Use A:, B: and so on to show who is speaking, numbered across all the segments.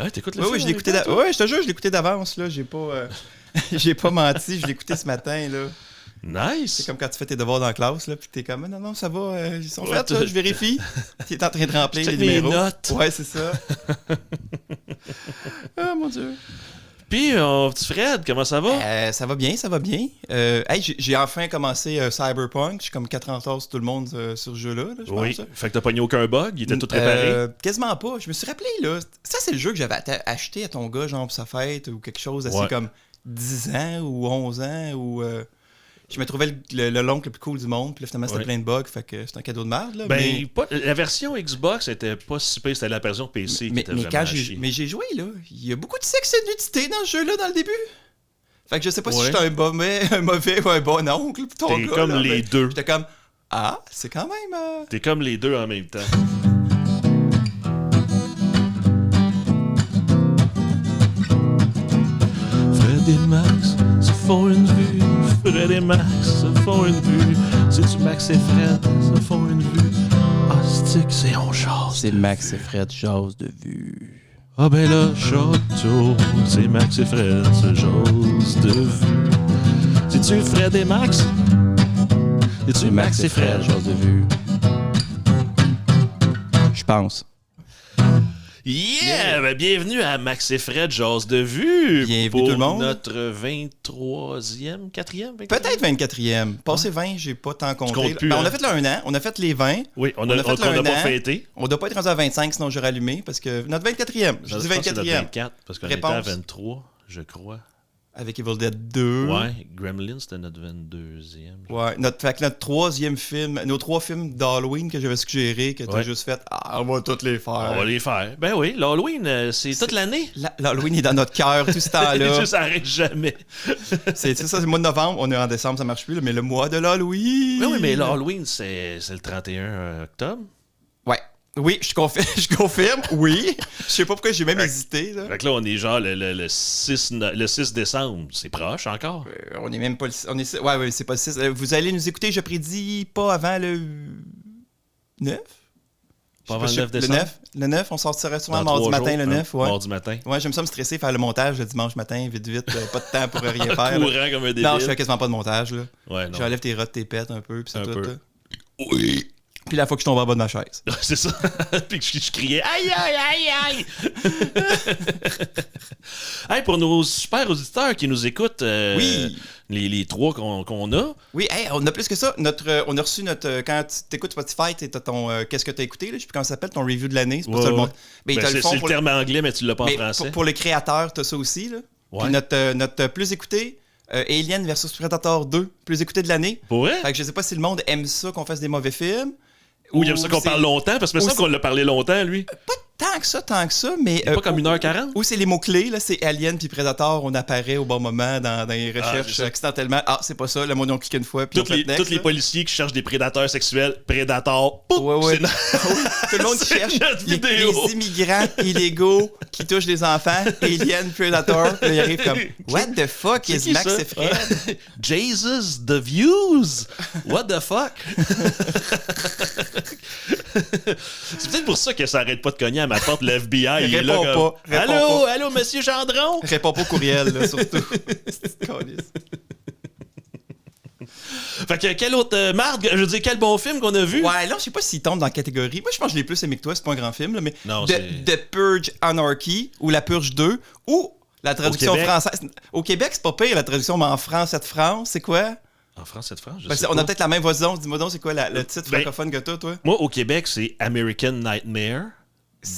A: Ah, t'écoutes le
B: Oui,
A: film?
B: oui, je l'ai écouté ouais, je te jure, je l'ai écouté d'avance, là. J'ai pas, j'ai pas menti, je l'ai écouté ce matin, là.
A: Nice!
B: C'est comme quand tu fais tes devoirs dans la classe, là, puis t'es comme, non, ça va, ils sont
A: Ouais,
B: faits, là, je vérifie. T'es en train de remplir
A: Je
B: les
A: check mes
B: numéros.
A: notes.
B: Ouais, c'est ça. Ah, mon Dieu.
A: Puis, mon petit Fred, comment ça va?
B: Ça va bien, ça va bien. Hey, j'ai enfin commencé Cyberpunk. Je suis comme 4 ans en retard sur tout le monde sur ce jeu-là, là, je
A: Oui.
B: pense.
A: Fait que t'as pogné aucun bug, il était tout réparé.
B: Quasiment pas. Je me suis rappelé, là. Ça, c'est le jeu que j'avais acheté à ton gars, genre pour sa fête ou quelque chose assez comme 10 ans ou 11 ans ou. Je me trouvais l'oncle le plus cool du monde, puis là, finalement, c'était plein de bugs, fait que c'était un cadeau de merde, là.
A: Ben, la version Xbox était pas si pire, c'était la version PC qui était vraiment chier.
B: Mais j'ai joué, là. Il y a beaucoup de sexe et de nudité dans ce jeu-là, dans le début. Fait que je sais pas si j'étais un mauvais ou un bon oncle pour ton gars.
A: T'es comme
B: là,
A: les deux.
B: J'étais comme, c'est quand même...
A: T'es comme les deux en même temps. Fred et Max se font une vue. Fred et Max se font une vue. C'est-tu Max et Fred se font une vue? Ah, c'est on jase.
B: C'est Max et Fred jase de vue.
A: Ah ben là, château, c'est Max et Fred se jase de vue. C'est-tu Fred et Max? C'est-tu Max et Fred
B: jase de vue? Je pense.
A: Yeah! Ben, bienvenue à Max et Fred jase de vue.
B: Bienvenue
A: pour
B: tout le monde.
A: Notre 23e, 4e? 24e?
B: Peut-être 24e. Passé 20, j'ai pas tant compté.
A: comptes plus,
B: On a fait le 1 an, on a fait les 20.
A: Oui, on a pas fêté.
B: On doit pas être rendu à 25, sinon j'aurais allumé, parce que notre 24e, je dis 24e.
A: 24, parce qu'on était à 23, je crois.
B: Avec Evil Dead 2.
A: Ouais, Gremlins, c'était notre 22e.
B: Ouais, fait que notre 3e film, nos 3 films d'Halloween que j'avais suggérés, que t'as juste fait, on va tous les faire.
A: On va les faire. Ben oui, l'Halloween, c'est toute l'année.
B: L'Halloween est dans notre cœur tout ce temps-là.
A: Ça arrête jamais.
B: c'est ça, c'est le mois de novembre, on est en décembre, ça marche plus, là, mais le mois de l'Halloween.
A: Oui, mais l'Halloween, c'est le 31 octobre.
B: Ouais. Oui, je confirme, oui. Je sais pas pourquoi j'ai même hésité. Là.
A: Fait que là, on est genre le 6 décembre. C'est proche encore.
B: On est même pas le 6. Ouais, c'est pas le 6. Vous allez nous écouter, je prédis, pas avant le 9?
A: Pas avant le 9 décembre?
B: Le 9, on sortira souvent mardi matin, le 9. Ouais.
A: Mardi matin.
B: Ouais, j'aime ça me stresser, faire le montage le dimanche matin, vite, pas de temps pour rien faire.
A: Courant comme un débile.
B: Non, je fais quasiment pas de montage. Là.
A: Ouais, non.
B: J'enlève tes rottes, tes pètes un peu, puis c'est tout.
A: Peu.
B: Là. Oui. Puis la fois que je tombe en bas de ma chaise.
A: C'est ça. Puis que je criais aïe, aïe, aïe, aïe. Hey, pour nos super auditeurs qui nous écoutent, les 3 qu'on a.
B: Oui, hey, on a plus que ça. On a reçu notre. Quand tu t'écoutes Spotify, t'as ton. Qu'est-ce que t'as écouté, là? Je sais plus comment ça s'appelle, ton review de l'année. C'est pas ça le monde.
A: C'est le terme anglais, mais tu l'as pas en français.
B: Pour les créateurs, t'as ça aussi, là.
A: Ouais.
B: Puis notre plus écouté. Alien versus Predator 2, plus écouté de l'année.
A: Pour vrai?
B: Fait que je sais pas si le monde aime ça qu'on fasse des mauvais films.
A: Ou il aime ça qu'on parle longtemps, parce que c'est ça qu'on l'a parlé longtemps, lui.
B: Pas tant que ça, mais...
A: pas comme 1h40?
B: Ou c'est les mots-clés, là, c'est Alien puis Predator, on apparaît au bon moment dans les recherches accidentellement. C'est pas ça, le monde on clique une fois, puis
A: tous les policiers qui cherchent des prédateurs sexuels, Predator,
B: ouais. Tout le monde cherche les immigrants illégaux qui touchent des enfants, Alien, Predator, puis il arrive comme What the fuck is Max et Fred?
A: Jesus, the views! What the fuck? C'est peut-être pour ça que ça arrête pas de cogner à ma porte, le FBI. Il est là comme... Allô, monsieur Gendron?
B: Réponds pas au courriel, là, surtout.
A: Fait que quel autre marde, je veux dire, quel bon film qu'on a vu?
B: Ouais, là, je sais pas s'il tombe dans la catégorie. Moi, je pense que je l'ai plus aimé que toi, c'est pas un grand film, là, mais
A: non,
B: The Purge Anarchy ou La Purge 2 ou la traduction française. Au Québec, c'est pas pire la traduction, mais en France, cette France, c'est quoi?
A: En France, cette France, je
B: sais pas. On a peut-être la même voix. Dis-moi donc, c'est quoi le titre francophone que toi?
A: Moi, au Québec, c'est American Nightmare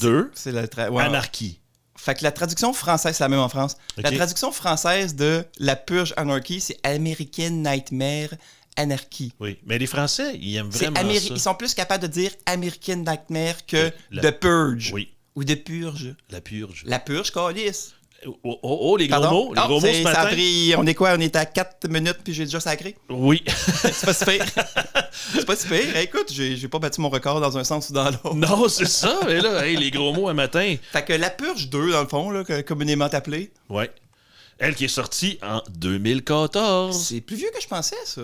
A: 2,
B: c'est
A: Anarchy.
B: Fait que la traduction française, c'est la même en France. Okay. La traduction française de La Purge Anarchy, c'est American Nightmare Anarchy.
A: Oui, mais les Français, ils aiment vraiment ça.
B: Ils sont plus capables de dire American Nightmare que The Purge.
A: Oui.
B: Ou The Purge.
A: La Purge.
B: La Purge, câlisse.
A: Les gros mots. Les gros mots ce matin.
B: On est quoi? On est à 4 minutes puis j'ai déjà sacré?
A: Oui.
B: C'est pas si pire. C'est pas si pire. Hey, écoute, j'ai pas battu mon record dans un sens ou dans l'autre.
A: Non, c'est ça. Mais là, les gros mots un matin.
B: Fait que La Purge 2, dans le fond, là, communément appelée.
A: Ouais. Elle qui est sortie en 2014.
B: C'est plus vieux que je pensais, ça.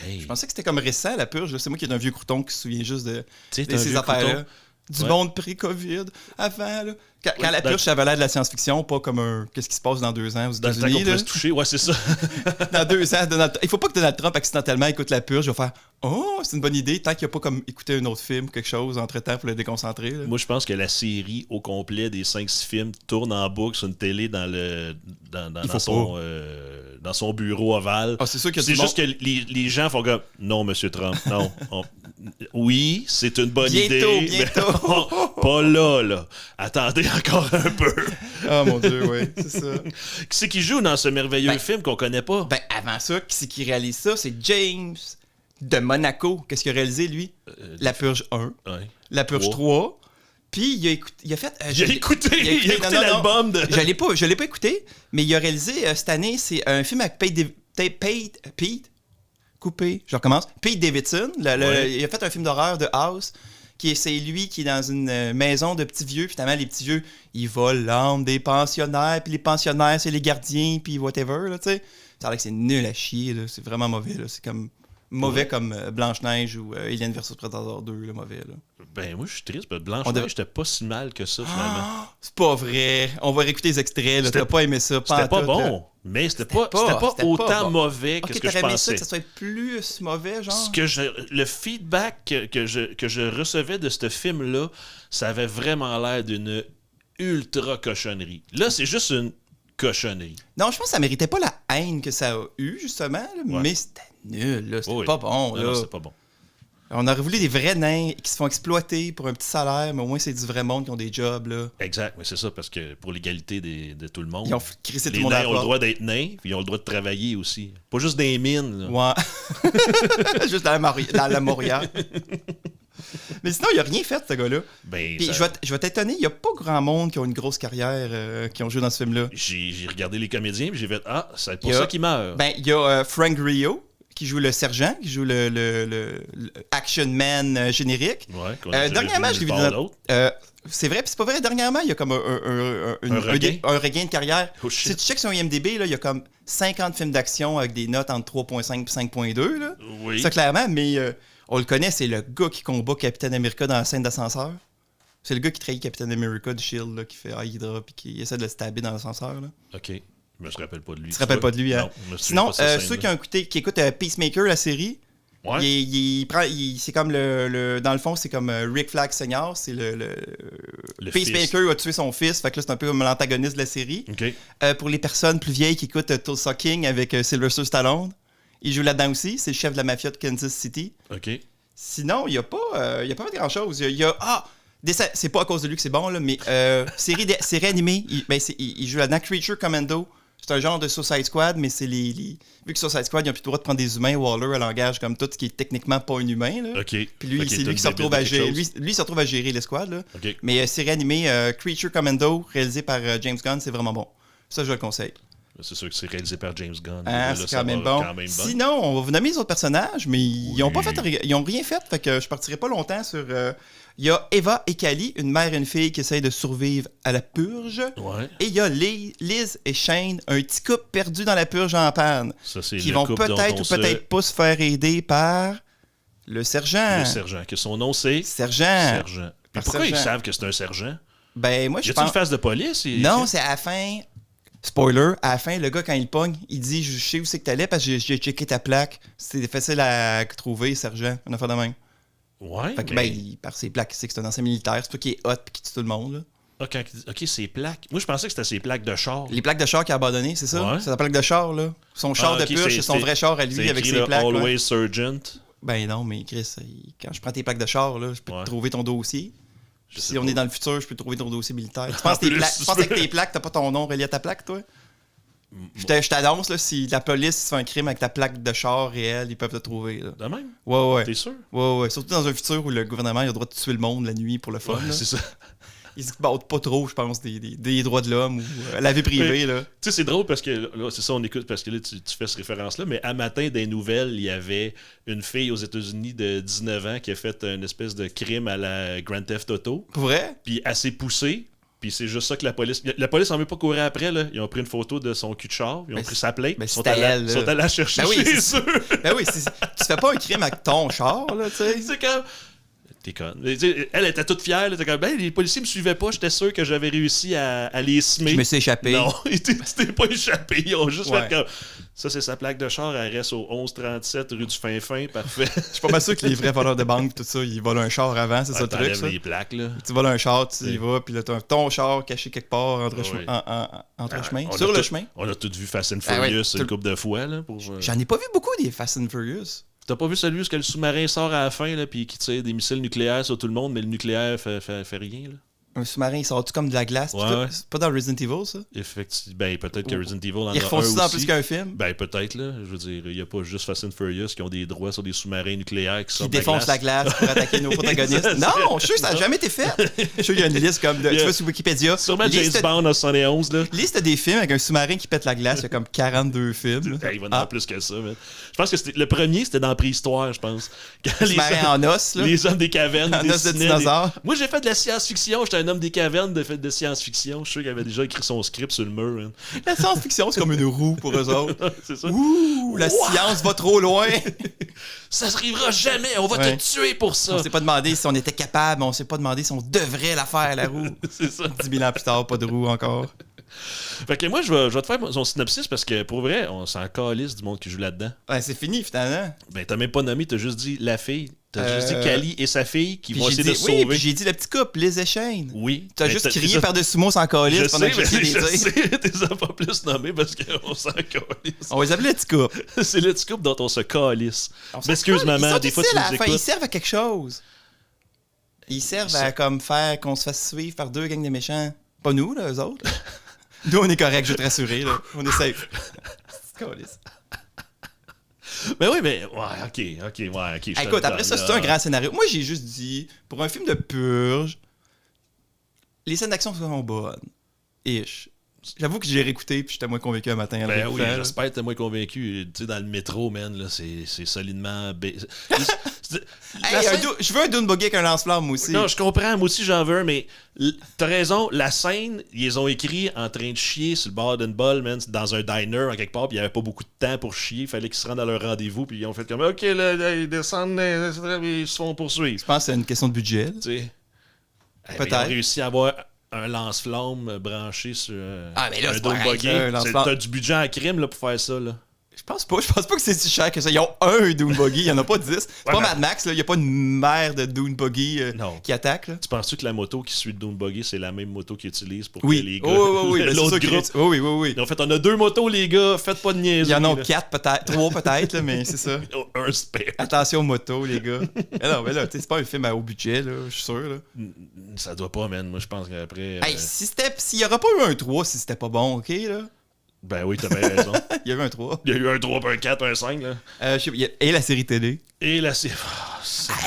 A: Hey.
B: Je pensais que c'était comme récent, La Purge. C'est moi qui est un vieux crouton qui se souvient juste de
A: ces
B: affaires-là. Du monde pré-COVID, avant, là. Quand la purge, ça avait l'air de la science-fiction, pas comme un... Qu'est-ce qui se passe dans 2 ans aux
A: Dans le temps
B: États-Unis,
A: qu'on pourrait se toucher, ouais, c'est ça.
B: Dans 2 ans, il faut pas que Donald Trump, accidentellement, écoute la purge. Il va faire « Oh, c'est une bonne idée », tant qu'il a pas comme écouté un autre film ou quelque chose entre-temps pour le déconcentrer. Là.
A: Moi, je pense que la série au complet des 5-6 films tourne en boucle sur une télé dans son bureau ovale.
B: Ah, c'est sûr que
A: c'est juste que les gens font comme « Non, Monsieur Trump, non. Oui, c'est une bonne idée.
B: Bientôt.
A: Pas là. Attendez encore un peu. »
B: Ah, mon Dieu, oui, c'est ça.
A: Qui c'est qui joue dans ce merveilleux film qu'on connaît pas?
B: Ben, avant ça, qui c'est qui réalise ça? C'est James de Monaco. Qu'est-ce qu'il a réalisé, lui? La Purge 1.
A: Ouais.
B: La Purge 3. Puis, il a fait...
A: Il a écouté l'album de...
B: Je l'ai pas écouté, mais il a réalisé, cette année, c'est un film avec Pete Davidson. Il a fait un film d'horreur de House. C'est lui qui est dans une maison de petits vieux. Puis finalement, les petits vieux, ils volent l'âme des pensionnaires. Puis les pensionnaires, c'est les gardiens. Puis whatever, là, tu sais. Ça a l'air que c'est nul à chier, là. C'est vraiment mauvais, là. C'est comme mauvais comme Blanche-Neige ou Alien vs Predator 2, là, mauvais, là.
A: Ben, moi, je suis triste. Blanche-Neige, j'étais pas si mal que ça, finalement.
B: C'est pas vrai. On va réécouter les extraits, là. T'as pas aimé ça.
A: C'était pas bon. Mais c'était pas autant mauvais que ce que je pensais.
B: T'aurais aimé ça que ça soit plus mauvais, genre?
A: Le feedback que je recevais de ce film-là, ça avait vraiment l'air d'une ultra cochonnerie. Là, c'est juste une cochonnerie.
B: Non, je pense que ça méritait pas la haine que ça a eu, justement, là, mais c'était nul, là. C'était pas bon, là.
A: Non, c'était pas bon.
B: On aurait voulu des vrais nains qui se font exploiter pour un petit salaire, mais au moins c'est du vrai monde qui ont des jobs, là.
A: Exact, mais c'est ça, parce que pour l'égalité de tout le monde,
B: ils ont crissé tout
A: les
B: le monde
A: nains ont le droit d'être nains, puis ils ont le droit de travailler aussi. Pas juste dans les mines, là.
B: Ouais. Juste dans la Moria. Mais sinon, il a rien fait, ce gars-là.
A: Ben,
B: puis je vais t'étonner, il n'y a pas grand monde qui ont une grosse carrière qui ont joué dans ce film-là.
A: J'ai regardé les comédiens, puis j'ai fait « Ah, c'est pour ça qu'il meurt. »
B: Ben, il y a Frank Grillo, qui joue le sergent, qui joue le Action Man générique.
A: Ouais,
B: dernièrement, je l'ai vu dans... c'est vrai, puis c'est pas vrai. Dernièrement, il y a comme un regain de carrière.
A: Oh,
B: si tu checks sur IMDb, là, il y a comme 50 films d'action avec des notes entre 3.5 et 5.2. Là.
A: Oui.
B: Ça, clairement, mais on le connaît, c'est le gars qui combat Captain America dans la scène d'ascenseur. C'est le gars qui trahit Captain America du Shield, là, qui fait Hydra, puis qui essaie de le stabber dans l'ascenseur. Là.
A: OK. Je me rappelle pas de lui.
B: Tu te rappelles pas de lui, hein?
A: Non,
B: sinon, ceux qui écoutent Peacemaker, la série,
A: ouais.
B: c'est comme dans le fond, c'est comme Rick Flag Senior, c'est le Peacemaker a tué son fils, fait que là, c'est un peu comme l'antagoniste de la série.
A: Okay.
B: Pour les personnes plus vieilles qui écoutent Tulsa King avec Sylvester Stallone, il joue là-dedans aussi, c'est le chef de la mafia de Kansas City.
A: OK.
B: Sinon, il n'y a pas grand-chose. C'est pas à cause de lui que c'est bon, là, mais série animée, il joue là-dedans, Creature Commando. C'est un genre de Suicide Squad, mais c'est vu que Suicide Squad, ils n'ont plus le droit de prendre des humains, Waller, à langage comme tout, ce qui est techniquement pas un humain. Là.
A: OK.
B: Puis lui, c'est lui qui se retrouve à gérer. Lui, il se retrouve à gérer l'escouade. Là.
A: Okay.
B: Mais série animée, Creature Commando, réalisé par James Gunn, c'est vraiment bon. Ça, je le conseille.
A: C'est sûr que c'est réalisé par James Gunn.
B: C'est quand même bon. Sinon, on va vous nommer les autres personnages, mais ils n'ont rien fait, fait que je partirai pas longtemps sur... Il y a Eva et Callie, une mère et une fille qui essayent de survivre à la purge.
A: Ouais.
B: Et il y a Liz et Shane, un petit couple perdu dans la purge en panne.
A: Ça, c'est
B: qui vont peut-être ou peut-être pas se faire aider par le sergent.
A: Le sergent, que son nom c'est...
B: Sergent.
A: Mais pourquoi ils savent que c'est un sergent?
B: Ben, moi, je pense...
A: Y a-t-il une face de police?
B: Non, c'est à la fin... Spoiler, à la fin, le gars, quand il pogne, il dit « Je sais où c'est que t'allais parce que j'ai checké ta plaque. C'est facile à trouver, sergent. » Une affaire de même.
A: Ouais,
B: fait que, par ses plaques, c'est que c'est un ancien militaire. C'est toi qui est hot et qui tue tout le monde. Là.
A: OK, ses plaques. Moi, je pensais que c'était ses plaques de char.
B: Les plaques de char qu'il a abandonnées, c'est ça?
A: Ouais.
B: C'est sa plaque de char, là. Son char de purge, c'est son vrai char à lui avec ses plaques.
A: Always Sergeant.
B: Ben non, mais Chris, quand je prends tes plaques de char, là, je peux te trouver ton dossier. Si on est dans le futur, je peux trouver ton dossier militaire. Tu penses que tes plaques, t'as pas ton nom relié à ta plaque, toi? Je t'annonce, là, si la police fait un crime avec ta plaque de char réelle, ils peuvent te trouver. Là.
A: De même?
B: Ouais.
A: T'es sûr?
B: Ouais. Surtout dans un futur où le gouvernement il a le droit de tuer le monde la nuit pour le fun.
A: Ouais, c'est ça.
B: Ils se battent pas trop, je pense, des droits de l'homme ou la vie privée. Là.
A: Tu sais, c'est drôle parce que là, c'est ça, on écoute parce que là, tu fais cette référence-là, mais à matin, des nouvelles, il y avait une fille aux États-Unis de 19 ans qui a fait une espèce de crime à la Grand Theft Auto.
B: Pour vrai?
A: Puis elle s'est poussée. Puis c'est juste ça que la police... La police en veut pas courir après, là. Ils ont pris une photo de son cul de char, ils ont pris sa plaque, ils sont allés la chercher chez eux.
B: Ben oui, tu fais pas un crime avec ton char, là, tu sais.
A: C'est comme... T'es conne. Elle était toute fière. Elle était comme, les policiers me suivaient pas. J'étais sûr que j'avais réussi à les semer.
B: Je me suis échappé.
A: Non, tu t'es pas échappé. Ils ont juste
B: Ouais.
A: fait comme... Ça, c'est sa plaque de char. Elle reste au 1137 rue du Fin-Fin. Parfait.
B: Je suis pas mal sûr que les vrais voleurs de banque, tout ça, ils volent un char avant, c'est ça le truc,
A: T'enlèves
B: ça.
A: les plaques, là.
B: Tu voles un char, tu y vas, puis là, t'as ton char caché quelque part entre
A: Ouais.
B: chemin,
A: On
B: sur
A: a
B: le
A: tout-
B: chemin.
A: On a tous vu Fast and
B: Ah ouais,
A: Furious
B: tout-
A: une couple de fois, là.
B: J'en ai pas vu beaucoup des Fast and Furious.
A: T'as pas vu celui où le sous-marin sort à la fin, là, puis qui tire des missiles nucléaires sur tout le monde, mais le nucléaire fait rien, là?
B: Un sous-marin, il sort-tu comme de la glace?
A: Ouais,
B: pis tout?
A: ouais.
B: C'est pas dans Resident Evil, ça?
A: Effectivement. Ben, peut-être que Resident Evil en a
B: Ils
A: un
B: refont ça en
A: aussi.
B: plus qu'un film?
A: Ben, peut-être, là. Je veux dire, il n'y a pas juste Fast and Furious qui ont des droits sur des sous-marins nucléaires qui
B: Qui
A: sortent
B: défoncent la glace pour attaquer nos protagonistes. Non, je suis sûr que ça n'a jamais été fait. Je suis sûr qu'il y a une liste comme de. Tu vas sur Wikipédia.
A: Sûrement James
B: Liste,
A: Bond en 71, là.
B: liste des films avec un sous-marin qui pète la glace. Il y a comme 42 films.
A: Il va en avoir plus que ça, man. Je pense que le premier, c'était dans Préhistoire, je pense. Quand
B: Sous-marin en os, là.
A: les hommes des cavernes.
B: En os de
A: dessinaient
B: dinosaure.
A: Moi, j'ai fait de la science-fiction. J'étais un homme des cavernes de science-fiction. Je suis sûr qu'il avait déjà écrit son script sur le mur. Man.
B: La science-fiction, c'est comme une roue pour eux autres.
A: C'est ça.
B: Ouh, la science va trop loin.
A: Ça se arrivera jamais. On va
B: Ouais.
A: te tuer pour ça.
B: On s'est pas demandé si on était capable, on s'est pas demandé si on devrait la faire, la roue.
A: C'est ça.
B: 10 000 ans plus tard, pas de roue encore.
A: Fait que moi, je vais te faire son synopsis parce que pour vrai, on s'en calisse du monde qui joue là-dedans.
B: Ouais, c'est fini, finalement.
A: Ben, t'as même pas nommé, t'as juste dit la fille. T'as juste dit Kali et sa fille qui
B: Puis
A: vont
B: j'ai
A: essayer
B: dit,
A: de
B: oui,
A: sauver.
B: puis j'ai dit le petit couple, les échelles.
A: Oui.
B: T'as
A: Ben,
B: juste crié
A: ça-
B: par-dessus moi sans
A: Je
B: calice pendant
A: sais,
B: que
A: mais
B: j'essayais
A: je
B: de les dire.
A: sais, t'es pas plus nommé parce qu'on s'en calisse.
B: On va les appeler le petit couple.
A: C'est le petit couple dont on se calisse.
B: On s'en
A: M'excuse,
B: colle.
A: maman,
B: Ils sont
A: des fois tu
B: utiles à
A: nous
B: la fin, Ils
A: écoutes.
B: servent à quelque chose. Ils servent à comme faire qu'on se fasse suivre par deux gangs de méchants. Pas nous, là, eux autres. Nous, on est correct, je vais te rassurer. Là. On est safe. C'est calice.
A: Ben oui, mais. Ouais, ok. Je te
B: Écoute,
A: le
B: après
A: donne,
B: ça, c'est
A: là.
B: un grand scénario. Moi, j'ai juste dit, pour un film de purge, les scènes d'action sont bonnes. Ish. J'avoue que j'ai réécouté puis j'étais moins convaincu un matin. en le
A: Ben oui,
B: réécoutant, là.
A: j'espère que t'es moins convaincu. Tu sais, dans le métro, man, là, c'est solidement.
B: Hey, je veux un Dune Buggy avec un lance-flamme, moi aussi.
A: Non, je comprends, moi aussi j'en veux un, mais t'as raison, la scène, ils les ont écrit en train de chier sur le bord d'une bolle, man, dans un diner en quelque part, puis il y avait pas beaucoup de temps pour chier, il fallait qu'ils se rendent à leur rendez-vous, puis ils ont fait comme, ok, là, ils descendent, ils se font poursuivre.
B: Je pense que c'est une question de budget. là.
A: Tu sais.
B: Peut-être.
A: Ils ont réussi à avoir un lance-flamme branché sur
B: Ah, mais là,
A: un
B: c'est pas
A: dôme
B: pareil,
A: buggy.
B: là, un lance-flamme.
A: T'as du budget en crime là, pour faire ça, là.
B: Je pense pas que c'est si cher que ça. Ils ont un Dune Buggy, il y en a pas 10. C'est pas
A: mais-
B: Mad Max, là. Il y a pas une mer de Dune Buggy
A: Non.
B: qui attaque, là.
A: Tu penses-tu que la moto qui suit le Dune Buggy, c'est la même moto qu'ils utilisent pour
B: Oui.
A: que les gars...
B: Oui, ben, c'est
A: l'autre
B: sûr qu'ils-
A: groupe...
B: Oui.
A: Ils ont fait, on a 2 motos, les gars, faites pas de niaiseries.
B: Il y en a
A: là.
B: 4 peut-être, 3 peut-être, là, mais c'est ça.
A: Un spare.
B: Attention aux motos, les gars. Mais non, mais là, tu sais, c'est pas un film à haut budget, là, je suis sûr, là.
A: Ça doit pas, man. Moi, je pense qu'après...
B: Hey, s'il y aurait pas eu un 3, si c'était pas bon, ok, là?
A: Ben oui, t'as bien raison.
B: Il y avait un 3.
A: Il y a eu un 3, un 4, un 5, là.
B: Je sais pas, et la série télé.
A: Et là, c'est...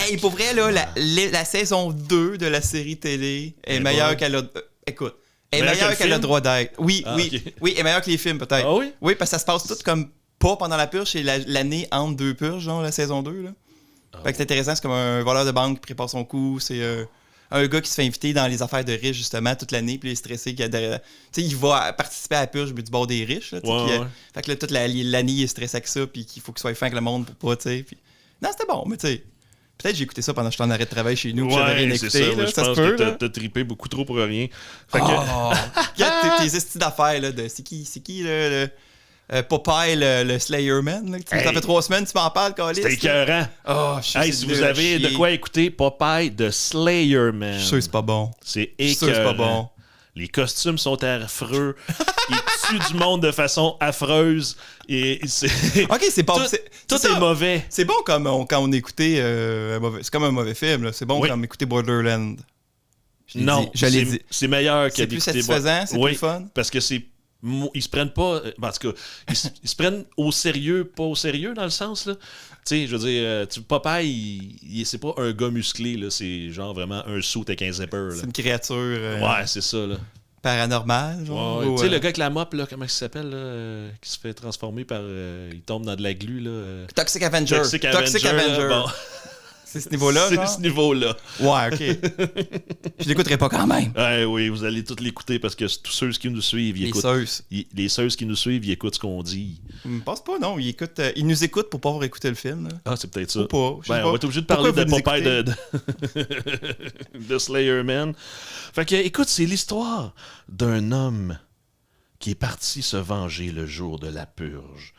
B: Hey, pour vrai, là, la saison 2 de la série télé est
A: Mais
B: meilleure
A: bon.
B: qu'elle a... écoute, est
A: Meilleure que
B: meilleure
A: le
B: qu'elle a
A: film?
B: droit d'être. Oui,
A: Ah,
B: oui.
A: ok.
B: Oui, est meilleure que les films, peut-être.
A: Ah oui?
B: Oui, parce que ça se passe tout comme pas pendant la purge, c'est l'année entre deux purges, genre, la saison 2, là. Fait que c'est intéressant, c'est comme un voleur de banque qui prépare son coup, c'est un gars qui se fait inviter dans les affaires de riches, justement, toute l'année, puis il est stressé. Tu sais, il va participer à la purge mais du bord des riches, là, tu sais,
A: Ouais,
B: puis,
A: ouais.
B: fait que là, toute l'année, il est stressé avec ça, puis qu'il faut qu'il soit fin avec le monde pour pas, tu sais. Puis... Non, c'était bon, mais tu sais, peut-être j'ai écouté ça pendant que j'étais en arrêt de travail chez nous, puis j'avais rien
A: Ouais, c'est
B: écouté,
A: ça.
B: là,
A: Moi, je
B: ça se
A: pense
B: peut,
A: que
B: là.
A: t'as trippé beaucoup trop pour rien. Fait que...
B: Oh! Regarde tes estis d'affaires, là, de c'est qui, le Popeye, le Slayer Man, là, ça
A: Hey.
B: fait 3 semaines que tu m'en parles, Calis.
A: C'était écœurant.
B: Oh, je suis
A: Hey, si vous avez de quoi écouter, Popeye de Slayer Man.
B: Je suis sûr que c'est pas bon.
A: C'est
B: Je suis sûr que c'est
A: écœurant.
B: pas bon.
A: Les costumes sont affreux. Ils tuent du monde de façon affreuse. Et c'est...
B: Ok, c'est pas.
A: Tout est mauvais.
B: C'est bon comme quand on écoutait. C'est comme un mauvais film, là. C'est bon
A: Oui.
B: comme écouter Borderland.
A: Non,
B: Je l'ai dit.
A: c'est meilleur que
B: C'est plus
A: d'écouter
B: satisfaisant, c'est
A: Oui,
B: plus fun.
A: parce que c'est... Ils se prennent pas... En tout cas, ils se prennent au sérieux, pas au sérieux dans le sens, là. Tu sais, je veux dire, Popeye, c'est pas un gars musclé, là. C'est genre vraiment un suit avec un zipper, là.
B: C'est une créature
A: Ouais, c'est ça, là.
B: paranormale, genre.
A: Ouais,
B: ou,
A: tu sais, le gars avec la mop, là, comment il s'appelle, là, qui se fait transformer par... il tombe dans de la glu, là.
B: Toxic Avenger.
A: Toxic Avenger. là, bon.
B: C'est ce niveau-là,
A: C'est
B: genre?
A: ce niveau-là.
B: Ouais, OK. Je l'écouterai pas quand même.
A: Oui, vous allez tous l'écouter parce que tous ceux qui nous suivent, ils
B: Les
A: écoutent.
B: seuses.
A: Les seuses qui nous suivent, ils écoutent ce qu'on dit.
B: Je me pense pas, non. Ils nous écoutent pour pas avoir écouté le film. Là.
A: Ah, c'est peut-être ça.
B: Ou pas. Je sais pas.
A: On va être obligé de parler
B: Pourquoi
A: de
B: vous nous
A: Popeye
B: écoutez?
A: de Slayer Man. Fait que, écoute, c'est l'histoire d'un homme qui est parti se venger le jour de la purge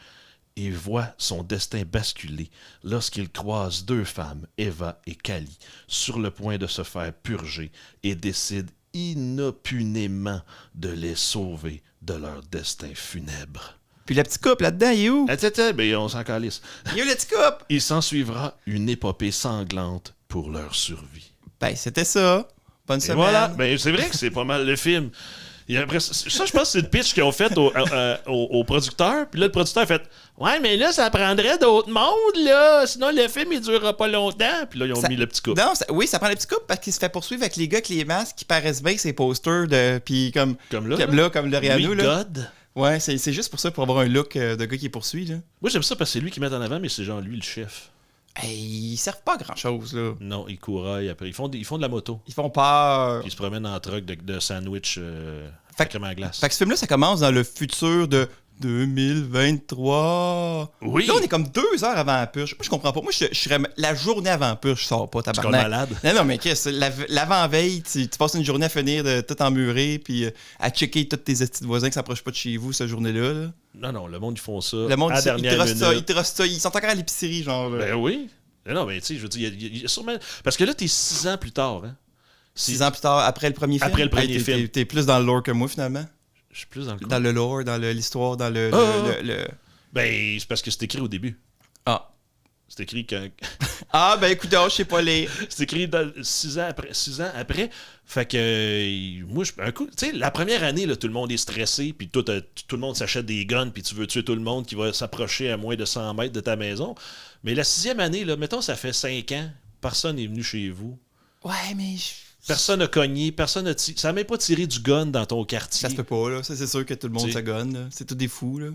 A: et voit son destin basculer lorsqu'il croise deux femmes, Eva et Kali, sur le point de se faire purger et décide inopunément de les sauver de leur destin funèbre.
B: Puis le petit couple là-dedans, il est où?
A: Ben, on s'en calisse.
B: Il est où le petit couple?
A: Il s'en suivra une épopée sanglante pour leur survie.
B: Ben, c'était ça. Bonne
A: Et
B: semaine.
A: voilà, ben, c'est vrai que c'est pas mal le film. Et après, ça, je pense que c'est le pitch qu'ils ont fait au producteur. Puis là, le producteur a fait « Ouais, mais là, ça prendrait d'autres mondes, là. Sinon, le film, il durera pas longtemps. » Puis là, ils ont mis le petit couple.
B: Non, oui, ça prend le petit couple parce qu'il se fait poursuivre avec les gars avec les masques qui paraissent bien, ces posters de. Puis comme
A: Là,
B: comme Loriano.
A: Oui,
B: Là.
A: God.
B: Ouais, c'est juste pour ça, pour avoir un look de gars qui poursuit. Là.
A: Moi, j'aime ça parce que c'est lui qui met en avant, mais c'est genre lui le chef.
B: Hey, ils servent pas à grand-chose, là.
A: Non, ils couraillent après. Ils font de la moto.
B: Ils font peur.
A: Puis ils se promènent en truck de sandwich
B: Fait-
A: crème à glace.
B: Fait que ce film-là, ça commence dans le futur de 2023.
A: Oui.
B: Là, on est comme 2 heures avant la purge. Moi, je comprends pas. Moi, je serais la journée avant la purge, je sors pas,
A: Tu
B: tabarnak.
A: es malade.
B: Non, mais qu'est-ce l'avant-veille, tu passes une journée à finir de tout emmurer puis à checker tous tes petits voisins qui s'approchent pas de chez vous cette journée-là. Là.
A: Non, le monde, ils font ça.
B: Le monde,
A: à la
B: ils
A: dernière
B: trustent ça,
A: minute.
B: ils sont encore à l'épicerie, genre. Là.
A: Ben oui. Non, mais tu sais, je veux dire, il y a sûrement. Parce que là, t'es 6 ans plus tard, hein.
B: 6 ans plus tard, après le premier film.
A: Après le premier film.
B: T'es plus dans le lore que moi, finalement.
A: Je suis plus dans le coup.
B: Dans le lore, dans l'histoire, dans le...
A: Ben, c'est parce que c'est écrit au début.
B: Ah.
A: C'est écrit quand.
B: Ah, ben écoute, je sais pas les...
A: C'est écrit 6 ans après. Fait que moi, un coup, tu sais, la première année, là, tout le monde est stressé, puis tout le monde s'achète des guns, puis tu veux tuer tout le monde qui va s'approcher à moins de 100 mètres de ta maison. Mais la 6e année, là, mettons, ça fait 5 ans, personne n'est venu chez vous.
B: Ouais, mais...
A: Personne n'a cogné, personne n'a tiré. Ça n'a même pas tiré du gun dans ton quartier.
B: Ça se peut pas, là. Ça, c'est sûr que tout le monde
A: T'sais.
B: se gonne, là. C'est tous des fous, là.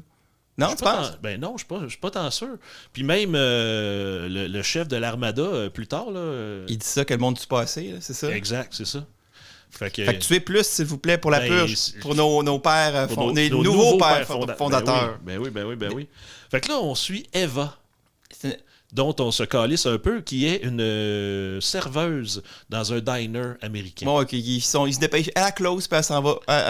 B: Non,
A: Je
B: tu
A: suis pas
B: penses?
A: Ben non, je suis pas tant sûr. Puis même le chef de l'Armada, plus tard, là...
B: Il dit ça que le monde tue pas assez, là, c'est ça?
A: Exact, c'est ça. Fait que
B: tuez plus, s'il vous plaît, pour la
A: Ben,
B: purge. Pour nos pères,
A: pour
B: nos
A: nos
B: nouveaux pères
A: fondateurs.
B: fondateurs.
A: Ben oui. Fait que là, on suit Eva,
B: C'est-
A: dont on se calisse un peu, qui est une serveuse dans un diner américain.
B: Bon, ok, ils se dépêchent à la close, puis elle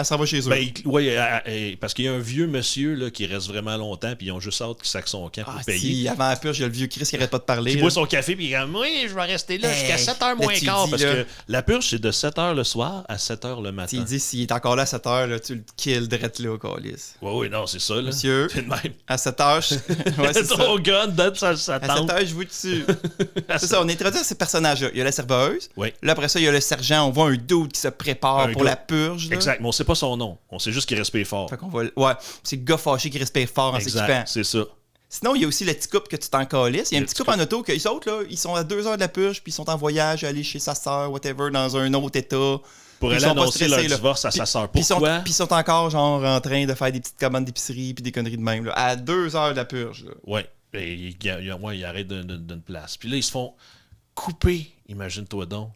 B: s'en va chez eux.
A: Ben, parce qu'il y a un vieux monsieur là, qui reste vraiment longtemps, puis ils ont juste hâte qu'il sac son camp pour payer.
B: Si, avant la purge, il y a le vieux Chris qui arrête pas de parler.
A: Qui
B: là.
A: boit son café, puis il dit « Oui, je vais rester là jusqu'à 7h moins
B: là, tu
A: quart. »
B: dis,
A: Parce
B: là.
A: que la purge, c'est de 7h le soir à 7h le matin.
B: Il dit, s'il est encore là à 7 heures, là, tu le kills direct là, calice.
A: Oui, non, c'est ça. Là.
B: Monsieur.
A: C'est le même.
B: À 7 heures, ouais, c'est ça.
A: Ton gun dans sa
B: À 7
A: tente.
B: heures, je vous tue. C'est ça, on introduit ces personnages-là. Il y a la serveuse.
A: Oui.
B: Là, après ça, il y a le sergent. On voit un dude qui se prépare
A: Un
B: pour
A: gars.
B: la purge. Là.
A: Exact, mais on sait pas son nom. On sait juste qu'il respire fort.
B: Fait qu'on va... Ouais, c'est le gars fâché qui respire fort en s'équipant.
A: Exact, c'est ça.
B: Sinon, il y a aussi le petit couple que tu t'en calisses. Il y a un
A: Le
B: petit
A: petit
B: couple en auto que les autres, là, ils sont à 2 heures de la purge, puis ils sont en voyage, aller chez sa sœur, whatever, dans un autre état.
A: Pour
B: Puis
A: aller
B: ils sont pas
A: annoncer leur
B: stressés, là.
A: divorce à sa sœur.
B: Puis
A: Pourquoi?
B: ils sont encore, genre, en train de faire des petites commandes d'épicerie, puis des conneries de même, là, à 2 heures de la purge. Là.
A: Ouais. Et il arrête d'une place. Puis là, ils se font couper, imagine-toi donc.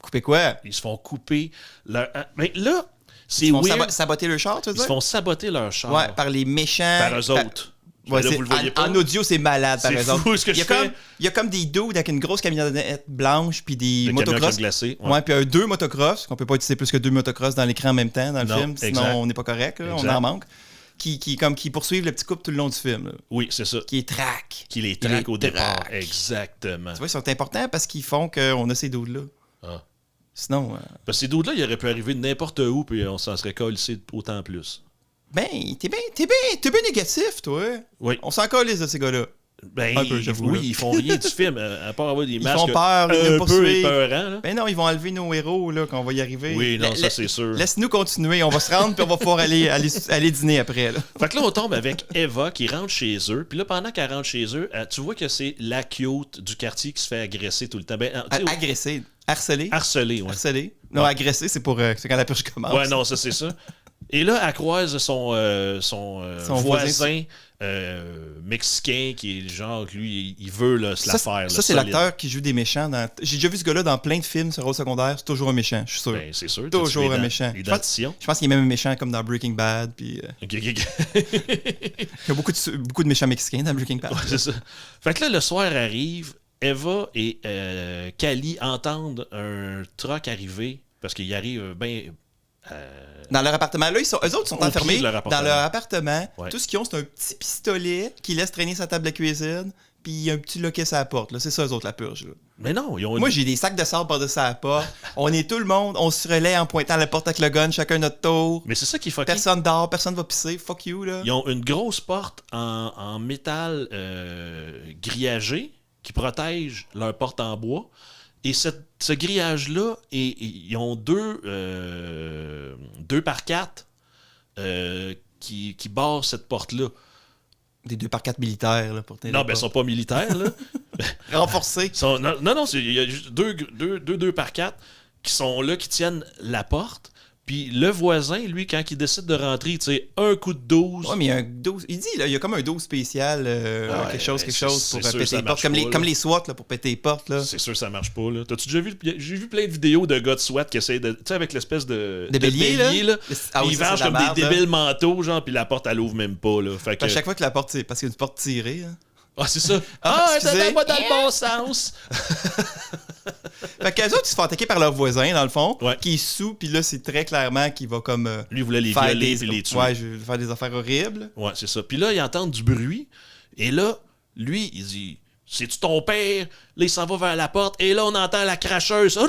B: Couper quoi?
A: Ils se font couper leur... Mais là, c'est
B: Ils font
A: weird.
B: saboter le char, tu veux
A: Ils
B: dire?
A: se font saboter leur char
B: Ouais, par les méchants.
A: par eux autres.
B: Ouais,
A: Là,
B: c'est-
A: vous le voyez pas.
B: en audio, c'est malade, par
A: C'est
B: exemple.
A: fou ce que
B: il y a
A: je fais.
B: comme, il y a comme des dudes avec une grosse camionnette blanche, puis des
A: Le camion
B: motocross.
A: glacé.
B: Ouais, puis deux motocross, qu'on peut pas utiliser plus que 2 motocross dans l'écran en même temps dans le
A: Non,
B: film, sinon
A: exact.
B: on n'est pas correct, là, on
A: Exact.
B: en manque. Qui poursuivent le petit couple tout le long du film, là,
A: Oui, c'est ça.
B: qui est track.
A: Qui les traque au départ.
B: traque.
A: Exactement.
B: Tu vois, ils sont importants parce qu'ils font qu'on a ces dudes-là.
A: Ah.
B: Sinon,
A: Parce que ces dudes-là, ils auraient pu arriver de n'importe où, puis on s'en serait collé autant plus.
B: ben, t'es bien négatif, toi.
A: Oui.
B: On s'en calisse de ces gars-là.
A: Ben,
B: Un peu, j'avoue,
A: oui,
B: là.
A: ils font rien du film, à part avoir des
B: Ils
A: masques
B: font peur, ils
A: un
B: nous
A: peu
B: poursuivent.
A: épeurants. Là.
B: Ben non, ils vont enlever nos héros, là, quand on va y arriver.
A: Oui, non, ça, c'est sûr.
B: Laisse-nous continuer, on va se rendre, puis on va pouvoir aller dîner après, là.
A: Fait que là, on tombe avec Eva qui rentre chez eux. Puis là, pendant qu'elle rentre chez eux, tu vois que c'est la cute du quartier qui se fait agresser tout le temps. Ben, tu sais,
B: Agresser. Harceler.
A: harceler, ouais.
B: Harceler. Non,
A: Ouais.
B: agresser, c'est quand la purge commence.
A: Ouais, non, ça, c'est ça. Et là, elle croise son voisin mexicain qui est genre, lui, il veut là, se la faire.
B: Ça, c'est l'acteur qui joue des méchants. J'ai déjà vu ce gars-là dans plein de films sur rôle secondaire. C'est toujours un méchant, je suis sûr.
A: Ben, c'est sûr.
B: Toujours un méchant.
A: Je
B: pense qu'il est même un méchant comme dans Breaking Bad. Puis,
A: Ok.
B: il y a beaucoup de méchants mexicains dans Breaking Bad.
A: Ouais, c'est ça. Fait que là, le soir arrive, Eva et Cali entendent un truck arriver parce qu'il arrive bien...
B: Dans leur appartement, là, eux autres sont enfermés dans leur appartement.
A: Ouais.
B: Tout ce qu'ils ont, c'est un petit pistolet qui laisse traîner sa table de cuisine, puis il y a un petit loquet sur la porte. Là. C'est ça, eux autres, la purge. Là.
A: Mais non, ils ont
B: Moi, j'ai des sacs de sable par-dessus la porte. On est tout le monde, on se relaie en pointant la porte avec le gun, chacun notre tour.
A: Mais c'est ça qui est fucké.
B: Personne dort, personne va pisser. Fuck you, là.
A: Ils ont une grosse porte en métal grillagé qui protège leur porte en bois. Et ce grillage-là, ils ont deux par 4 qui barrent cette porte-là.
B: Des 2x4 militaires, là, pour
A: Non, ben, ils sont pas militaires, là.
B: Renforcés.
A: Non, il y a juste deux par 4 qui sont là, qui tiennent la porte. Puis le voisin, lui, quand il décide de rentrer, tu sais, un coup de 12.
B: Ouais, mais il y a un 12. Il dit, là, il y a comme un 12 spécial, quelque chose pour péter les portes. Comme les SWAT, là, pour péter les portes, là.
A: C'est sûr que ça marche pas, là. T'as-tu déjà vu? J'ai vu plein de vidéos de gars de SWAT qui essayent de. Tu sais, avec l'espèce de
B: bélier,
A: là.
B: Ah oui,
A: ils vengent comme des débiles manteaux, genre, puis la porte, elle ouvre même pas, là. Fait que...
B: À chaque fois que la porte, c'est parce qu'il y a une porte tirée, hein.
A: Ah, c'est ça.
B: Excusez.
A: T'es pas dans le bon sens.
B: Fait qu'eux autres, ils se font attaquer par leur voisin, dans le fond,
A: Ouais.
B: qui est sous, puis là, c'est très clairement qu'il va comme.
A: Lui, il voulait les
B: faire
A: violer puis les tuer.
B: Ouais, je vais faire des affaires horribles.
A: Ouais, c'est ça. Puis là, ils entendent du bruit. Et là, lui, il dit c'est-tu ton père? Là, il s'en va vers la porte. Et là, on entend la cracheuse.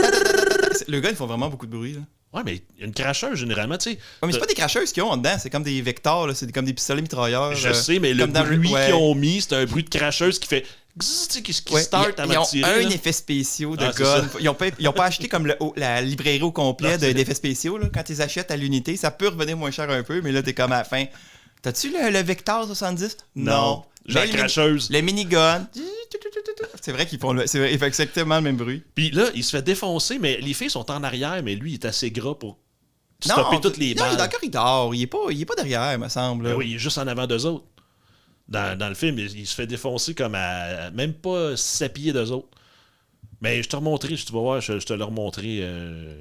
B: Le gars, ils font vraiment beaucoup de bruit, là.
A: Ouais, mais une cracheuse, généralement, tu sais.
B: Ouais, mais c'est pas des cracheuses qu'ils ont en dedans, c'est comme des vecteurs, là, c'est comme des pistolets mitrailleurs.
A: Je sais, mais le bruit qu'ils ont mis, c'est un bruit de cracheuse qui fait. Qui start avant de tirer.
B: Ils ont un effet spécial de gun. Ils ont pas acheté comme la librairie au complet d'effets spéciaux. Là. Quand ils achètent à l'unité, ça peut revenir moins cher un peu, mais là, t'es comme à la fin. T'as-tu le Vector 70? Non.
A: J'ai la cracheuse.
B: Le minigun. C'est vrai qu'ils font il fait exactement le même bruit.
A: Puis là, il se fait défoncer, mais les filles sont en arrière, mais lui, il est assez gras pour stopper toutes les balles.
B: Non, il est dans le corridor. Il est pas derrière, me semble.
A: Ben oui, il est juste en avant d'eux autres. Dans le film, il se fait défoncer comme à même pas 7 pieds d'eux autres. Mais je te remontrerai, tu vas voir, je te le remontrerai.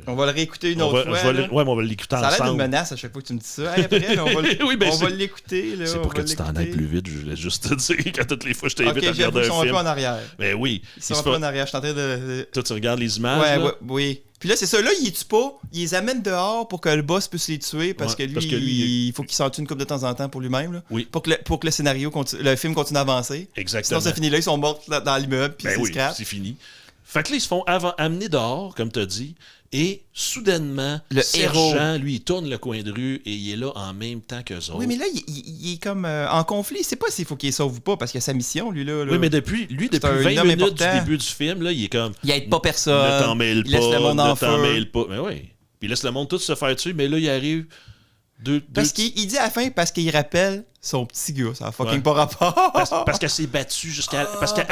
B: On va le réécouter une autre fois.
A: Ouais, mais on va l'écouter ensemble.
B: Ça a l'air d'une menace à chaque fois que tu me dis ça. Hey, après, on va l'écouter.
A: C'est pour que tu t'en ailles plus vite, je voulais juste te dire, quand toutes les fois je t'invite à regarder un film.
B: Ils sont un peu en arrière.
A: Ben oui.
B: Ils sont un peu en arrière, je suis en train de...
A: Toi, tu regardes les images,
B: oui. Puis là, c'est ça, là, il les tue pas, il les amène dehors pour que le boss puisse les tuer, parce que lui, il faut qu'il s'en tue une couple de temps en temps pour lui-même, là.
A: Oui.
B: Pour que le scénario, le film continue à avancer.
A: Exactement.
B: Sinon, ça finit là, ils sont morts dans l'immeuble, puis c'est scrap.
A: C'est fini. Fait que là, ils se font amener dehors, comme tu as dit, et soudainement,
B: le
A: sergent, lui, il tourne le coin de rue et il est là en même temps qu'eux autres.
B: Oui, mais là, il est comme en conflit. C'est pas s'il faut qu'il les sauve ou pas, parce qu'il a sa mission, lui, là.
A: Oui, mais depuis 20 minutes du début du film, là, il est comme...
B: Il aide pas personne.
A: Ne t'en mêle pas,
B: laisse le monde en feu.
A: mêle pas. Mais oui. Puis il laisse le monde tout se faire tuer, mais là, il arrive...
B: Parce qu'il dit à la fin, parce qu'il rappelle son petit gars. Ça a fucking pas rapport.
A: Parce qu'elle s'est battue jusqu'à... parce qu'elle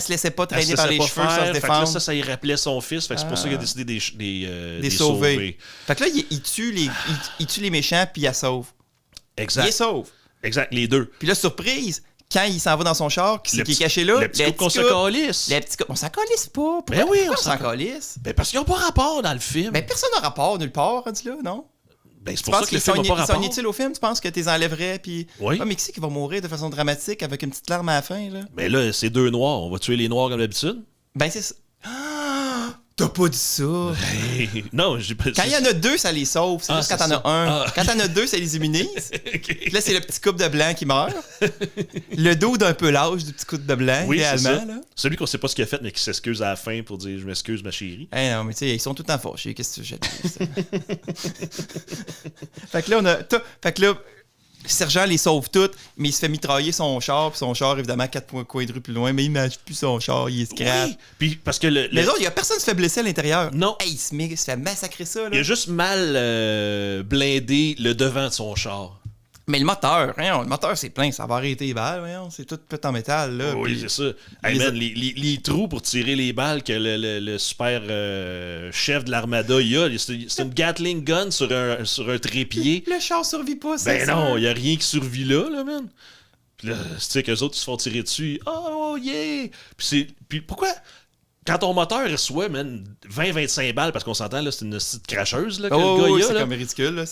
B: se laissait pas traîner par les cheveux sans se défendre.
A: Ça y rappelait son fils. Fait que c'est pour ça qu'il a décidé des
B: sauver. Fait que là, il tue les méchants, puis il la sauve.
A: Exact.
B: Il les sauve.
A: Exact, les deux.
B: Puis là, surprise, quand il s'en va dans son char, qui est caché là,
A: le petit couple qu'on se calisse.
B: On s'en calisse pas.
A: Ben oui,
B: on s'en calisse.
A: Ben parce qu'ils n'ont pas rapport dans le film.
B: Ben personne n'a rapport nulle part, rendu là, non?
A: Ben, c'est pour ça que le film n'a pas rapport.
B: Ils sont inutiles au film, tu penses que tu les enlèverais, puis...
A: Oui.
B: Ah, mais qui c'est qui va mourir de façon dramatique avec une petite larme à la fin, là?
A: Ben là, c'est deux noirs. On va tuer les noirs comme d'habitude?
B: Ben c'est ça. Ah, t'as pas dit ça!
A: Non, j'ai pas...
B: Quand il y en a deux, ça les sauve. C'est juste quand t'en as un. Quand t'en as deux, ça les immunise.
A: Okay.
B: Là, c'est le petit couple de blanc qui meurt. Le dos d'un peu l'âge du petit couple de blanc, idéalement. Là.
A: Celui qu'on sait pas ce qu'il a fait, mais qui s'excuse à la fin pour dire « Je m'excuse, ma chérie ».
B: Non, mais tu sais, ils sont tout le temps fâchés. Qu'est-ce que tu veux Fait que là, Fait que là, le sergent les sauve toutes, mais il se fait mitrailler son char, puis son char, évidemment, 4 coins de rue plus loin, mais il ne matche plus son char, il est scrap.
A: Oui. Puis parce que
B: Mais autres, il n'y a personne qui se fait blesser à l'intérieur.
A: Non.
B: Hey, il se fait massacrer ça, là.
A: Il a juste mal blindé le devant de son char.
B: Mais le moteur, voyons, le moteur, c'est plein. Ça va arrêter les balles, voyons. C'est tout en métal, là.
A: Oui,
B: puis
A: c'est ça. Hey, man, les trous pour tirer les balles que le super chef de l'armada il a, c'est une Gatling gun sur un trépied.
B: Le char survit pas, c'est
A: Ben
B: ça.
A: non, il n'y a rien qui survit là, man. Puis là, tu sais qu'eux autres, ils se font tirer dessus. Oh, yeah! Puis pourquoi... Quand ton moteur reçoit, man, 20-25 balles, parce qu'on s'entend, là, c'est une petite cracheuse là, que le gars il a.
B: C'est
A: là.
B: comme ridicule. Là,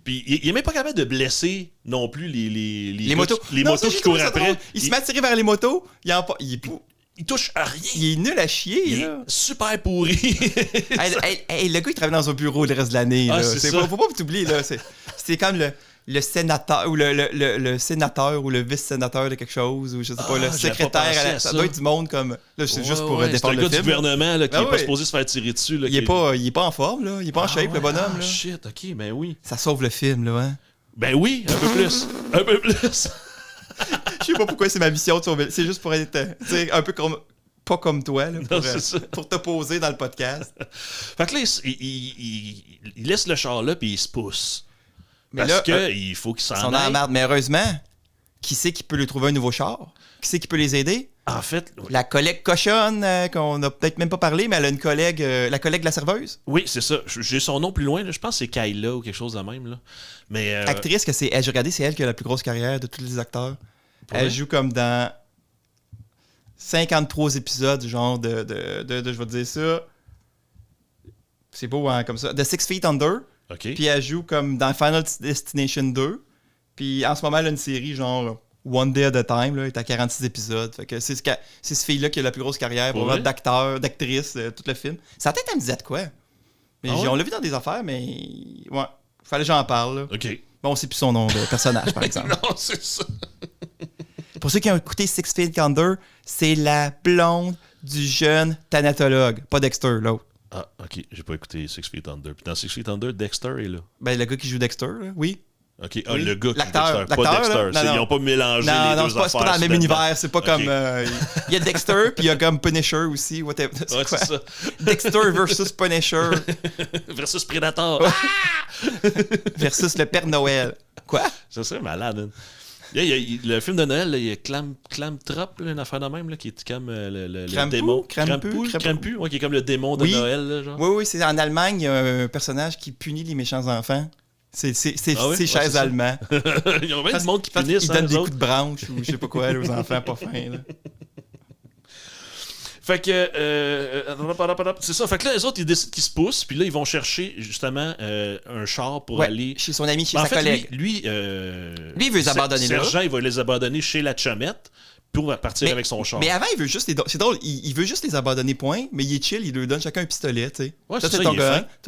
A: Puis il est même pas capable de blesser non plus les
B: motos.
A: Les
B: Non,
A: motos qui courent après.
B: Il se met à tirer vers les motos.
A: Il touche à rien.
B: Il est nul à chier.
A: Il
B: là.
A: est super pourri.
B: Hey, le gars, il travaille dans un bureau le reste de l'année.
A: Ah,
B: là.
A: c'est ça.
B: Faut pas t'oublier. Là. C'est comme le sénateur ou le sénateur ou le vice-sénateur de quelque chose ou je sais pas, le secrétaire. Ça doit être du monde comme... Là, c'est juste pour défendre le film.
A: C'est un gars du gouvernement là, qui
B: est
A: est pas supposé se faire tirer dessus. Là,
B: il est pas en forme, là. Il est pas en shape, le bonhomme. Là.
A: Shit, ok, ben oui.
B: Ça sauve le film, là, hein.
A: Ben oui, un peu plus. Un peu plus.
B: Je sais pas pourquoi c'est ma mission de sauver. C'est juste pour être un peu comme... Pas comme toi, là, pour t'opposer dans le podcast.
A: Fait que là, il laisse le char là puis il se pousse.
B: Mais
A: parce qu'il faut qu'il s'en aille.
B: Ils sont dans la merde. Mais heureusement, qui sait qui peut lui trouver un nouveau char? Qui c'est qui peut les aider?
A: En fait...
B: La collègue cochonne, qu'on a peut-être même pas parlé, mais elle a une collègue, la collègue de la serveuse.
A: Oui, c'est ça. J'ai son nom plus loin. Là. Je pense que c'est Kayla ou quelque chose de même. Là. Mais,
B: actrice, j'ai regardé, c'est elle qui a la plus grosse carrière de tous les acteurs. Elle joue comme dans 53 épisodes, genre de je vais te dire ça. C'est beau, hein, comme ça. De 6 Feet Under.
A: Okay.
B: Puis elle joue comme dans Final Destination 2. Puis en ce moment, elle a une série genre One Day at a Time. Là, elle est à 46 épisodes. Fait que c'est ce fille-là qui a la plus grosse carrière, vraiment d'acteur, d'actrice, tout le film. Sa tête, elle me disait de quoi? Mais on l'a vu dans des affaires, mais ouais, fallait que j'en parle. Là.
A: OK.
B: Bon, on sait plus son nom de personnage, par exemple.
A: Non, c'est ça.
B: Pour ceux qui ont écouté Six Feet Under, c'est la blonde du jeune thanatologue, pas Dexter, l'autre.
A: Ah, OK. J'ai pas écouté Six Feet Under. Puis dans Six Feet Under, Dexter est là.
B: Ben, le gars qui joue Dexter, là, oui.
A: OK. Ah, oui. Le gars qui joue
B: Dexter,
A: pas Dexter. Ils n'ont pas mélangé les deux affaires.
B: C'est pas dans le même univers. C'est pas comme... il y a Dexter, puis il y a comme Punisher aussi. Whatever.
A: Ouais, c'est ça.
B: Dexter versus Punisher.
A: Versus Predator.
B: Versus le Père Noël. Quoi?
A: Ça serait malade, hein. Le film de Noël, là, il y a Clamtrop, une affaire de même, là, qui est comme le démon. Krampus, ouais, qui est comme le démon de Noël. Là, genre.
B: Oui, c'est en Allemagne, il y a un personnage qui punit les méchants enfants. C'est chers Allemands.
A: Il y a même du monde qui punissent.
B: Ils donnent des coups de branche ou je sais pas quoi aux enfants pas fins. Là.
A: Fait que c'est ça. Fait que là, les autres, ils décident qu'ils se poussent, puis là, ils vont chercher justement un char pour aller
B: chez son ami, chez sa collègue.
A: Lui,
B: il veut les abandonner là.
A: Sergent, il va les abandonner chez la chumette pour partir avec son char.
B: Mais avant, il veut juste c'est drôle, il veut juste les abandonner, point, mais il est chill, il leur donne chacun un pistolet, tu sais.
A: Ouais,
B: toi,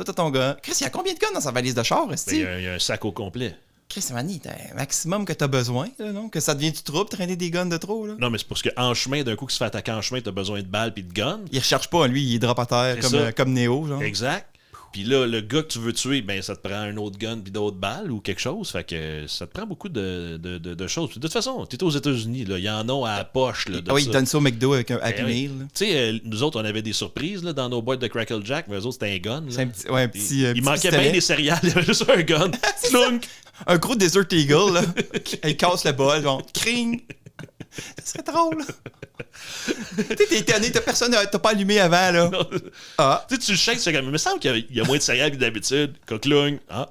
B: t'as ton gars. Chris, il y a combien de gars dans sa valise de char,
A: il y a un sac au complet.
B: Chris, Manny, t'as un maximum que t'as besoin, là, non? Que ça devient du trouble, traîner des guns de trop, là.
A: Non, mais c'est parce qu'en chemin, d'un coup, qu'il se fait attaquer en chemin, t'as besoin de balles puis de guns.
B: Il recherche pas, lui, il drop à terre comme Neo, genre.
A: Exact. Puis là, le gars que tu veux tuer, ben ça te prend un autre gun puis d'autres balles ou quelque chose. Fait que ça te prend beaucoup de choses. Puis de toute façon, t'es aux États-Unis, là. Il y en a à la poche, là.
B: Il donne ça au McDo avec un Happy Meal.
A: Tu sais, nous autres, on avait des surprises là, dans nos boîtes de Crackle Jack, mais eux autres, c'était un gun.
B: C'est un petit.
A: Il manquait bien des céréales, il y avait juste un gun. Clunk!
B: Un gros Desert Eagle, là. Il casse le bol, genre, cring! Ça serait drôle. T'es étonné, t'as pas allumé avant, là.
A: Ah. Tu le shakes, tu fais comme, il me semble qu'il y a moins de céréales que d'habitude. Coquelung. Ah.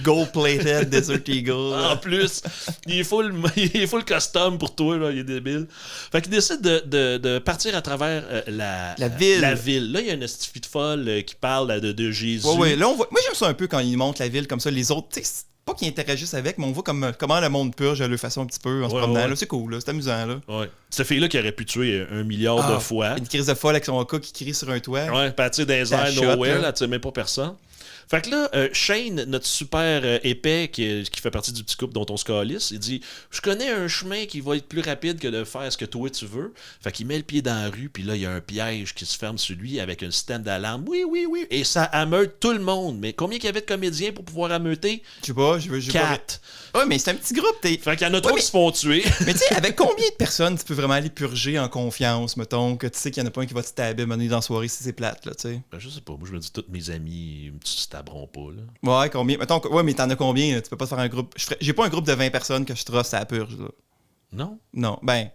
B: Gold-plated Desert Eagle.
A: En plus, il faut le custom pour toi, là, il est débile. Fait qu'il décide de partir à travers la ville. Là, il y a une estifie de folle qui parle de Jésus.
B: Ouais. Là, on voit... Moi, j'aime ça un peu quand ils montrent la ville comme ça. Les autres, tu sais, pas qu'ils interagissent avec, mais on voit comment le monde purge à leur façon un petit peu en se promenant. Là, c'est cool, là, c'est amusant. Là.
A: Ouais. Cette fille-là qui aurait pu tuer 1 milliard de fois.
B: Une crise de folle avec son cas qui crie sur un toit.
A: Ouais, partir dans les airs, nowhere, là, tu sais même pas personne. Fait que là, Shane, notre super épais qui fait partie du petit couple dont on se calisse, il dit « Je connais un chemin qui va être plus rapide que de faire ce que toi tu veux. » Fait qu'il met le pied dans la rue, puis là, il y a un piège qui se ferme sur lui avec un système d'alarme. Oui. Et ça ameute tout le monde. Mais combien qu'il y avait de comédiens pour pouvoir ameuter?
B: Je sais pas, je veux
A: 4.
B: Ouais, mais c'est un petit groupe.
A: Fait qu'il y en a 3 qui se font tuer.
B: Mais tu sais, avec combien de personnes tu peux vraiment aller purger en confiance, mettons, que tu sais qu'il y en a pas un qui va te stabber mener dans la soirée si c'est plate, là, tu sais?
A: Ben, je sais pas. Moi, je me dis, toutes mes amis, une petite taberont pas, là.
B: Ouais, combien? Mettons, ouais, mais t'en as combien? Là? Tu peux pas faire un groupe. J'ai pas un groupe de 20 personnes que je trosse à la purge, là.
A: Non?
B: Non, ben,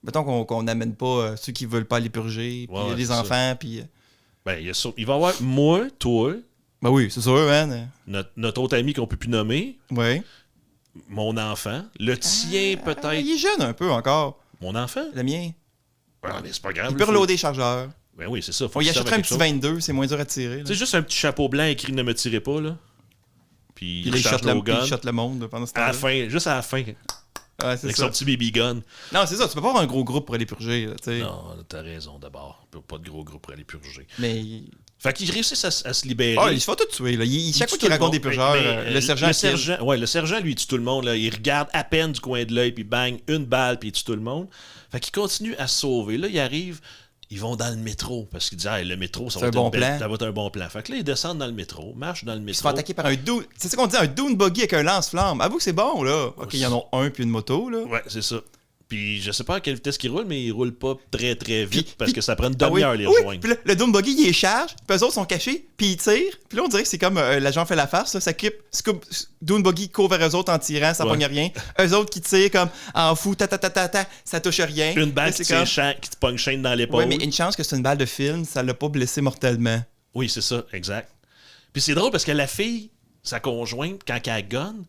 B: mettons qu'on n'amène pas ceux qui veulent pas aller purger, puis les enfants, puis...
A: Ben, il va y avoir moi, toi...
B: Ben oui, c'est sûr, man.
A: Notre autre ami qu'on peut plus nommer.
B: Oui.
A: Mon enfant. Le tien, peut-être.
B: Il est jeune un peu encore.
A: Mon enfant?
B: Le mien.
A: Ah, mais c'est pas grave.
B: Il peut reloader les chargeurs.
A: Ben oui, c'est ça.
B: Il achèterait un petit 22, c'est moins dur à tirer.
A: C'est juste un petit chapeau blanc écrit « Ne me tirez pas », là. Puis il
B: shot le monde pendant ce temps-là.
A: À la fin, juste à la fin.
B: Ouais, c'est
A: avec
B: ça.
A: son petit baby gun.
B: Non, c'est ça. Tu peux pas avoir un gros groupe pour aller purger. Là,
A: non, t'as raison d'abord. Pas de gros groupe pour aller purger.
B: Mais...
A: Fait qu'ils réussissent à se libérer.
B: Ah, il se fait tout tuer. Là. Chaque fois qu'il raconte des purgeurs, le sergent...
A: Le sergent, lui, il tue tout le monde. Là. Il regarde à peine du coin de l'œil, puis bang, une balle, puis il tue tout le monde. Fait qu'il continue à se sauver. Là, il arrive... Ils vont dans le métro parce qu'ils disent le métro, ça va être un bon plan. Fait que là, ils descendent dans le métro, marchent dans le métro.
B: Ils se font attaquer par un dune. C'est ça qu'on dit, un dune buggy avec un lance-flamme. Avoue que c'est bon, là. Ok, il y en a un puis une moto, là.
A: Ouais, c'est ça. Puis je sais pas à quelle vitesse ils roulent, mais ils roulent pas très très vite parce que ça prend une demi-heure les rejoindre.
B: Puis le dune buggy, il est charge, puis eux autres sont cachés, puis ils tirent. Puis là, on dirait que c'est comme l'agent fait la farce, ça dune buggy court vers eux autres en tirant, ça pogne rien. Eux autres qui tirent comme en fou, ça touche rien.
A: Une balle qui te pogne chaîne dans l'épaule.
B: Oui, mais une chance que c'est une balle de film, ça l'a pas blessé mortellement.
A: Oui, c'est ça, exact. Puis c'est drôle parce que la fille, sa conjointe, quand elle gonne,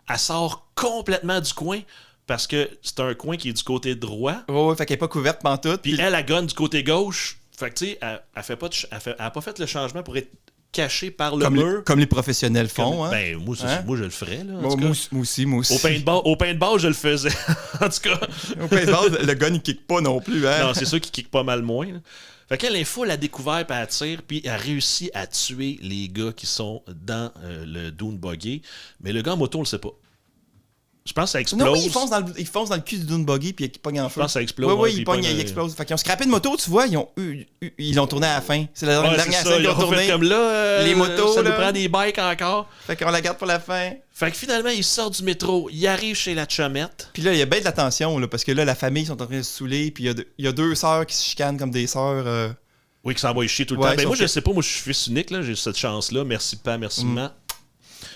A: elle sort complètement du coin. Parce que c'est un coin qui est du côté droit.
B: Ouais, fait qu'elle est pas couverte pantoute.
A: Puis elle gonne du côté gauche. Fait que tu sais, elle a pas fait le changement pour être cachée par le mur.
B: Comme les professionnels font. Hein?
A: Ben, moi, je le ferais. Là,
B: moi aussi.
A: Au paintball, je le faisais. En tout cas.
B: Au paintball, le gun, il kick pas non plus. Hein?
A: Non, c'est ça qui kick pas mal moins. Là. Fait qu'elle est full à découvert, puis elle tire, puis elle réussit à tuer les gars qui sont dans le dune buggy. Mais le gars en moto, on le sait pas. Je pense que ça explose.
B: Non, oui, il fonce dans le cul du dune buggy puis il pogne en feu.
A: Je pense que ça explose.
B: Oui, il explose. Fait qu'ils ont scrappé une moto, tu vois, ils l'ont tourné à la fin. C'est la dernière scène qu'ils ont tourné.
A: Comme là,
B: les motos,
A: ça nous prend des bikes encore.
B: Fait qu'on la garde pour la fin.
A: Fait que finalement, il sort du métro, il arrive chez la chumette.
B: Puis là, il y a bien de la tension, là, parce que là, la famille sont en train de se saouler, puis il y a deux sœurs qui se chicanent comme des sœurs.
A: Oui, qui s'envoient chier tout le temps. Ben moi, je sais pas, moi, je suis fils unique, là, j'ai cette chance-là. Merci, pas, merci, maman,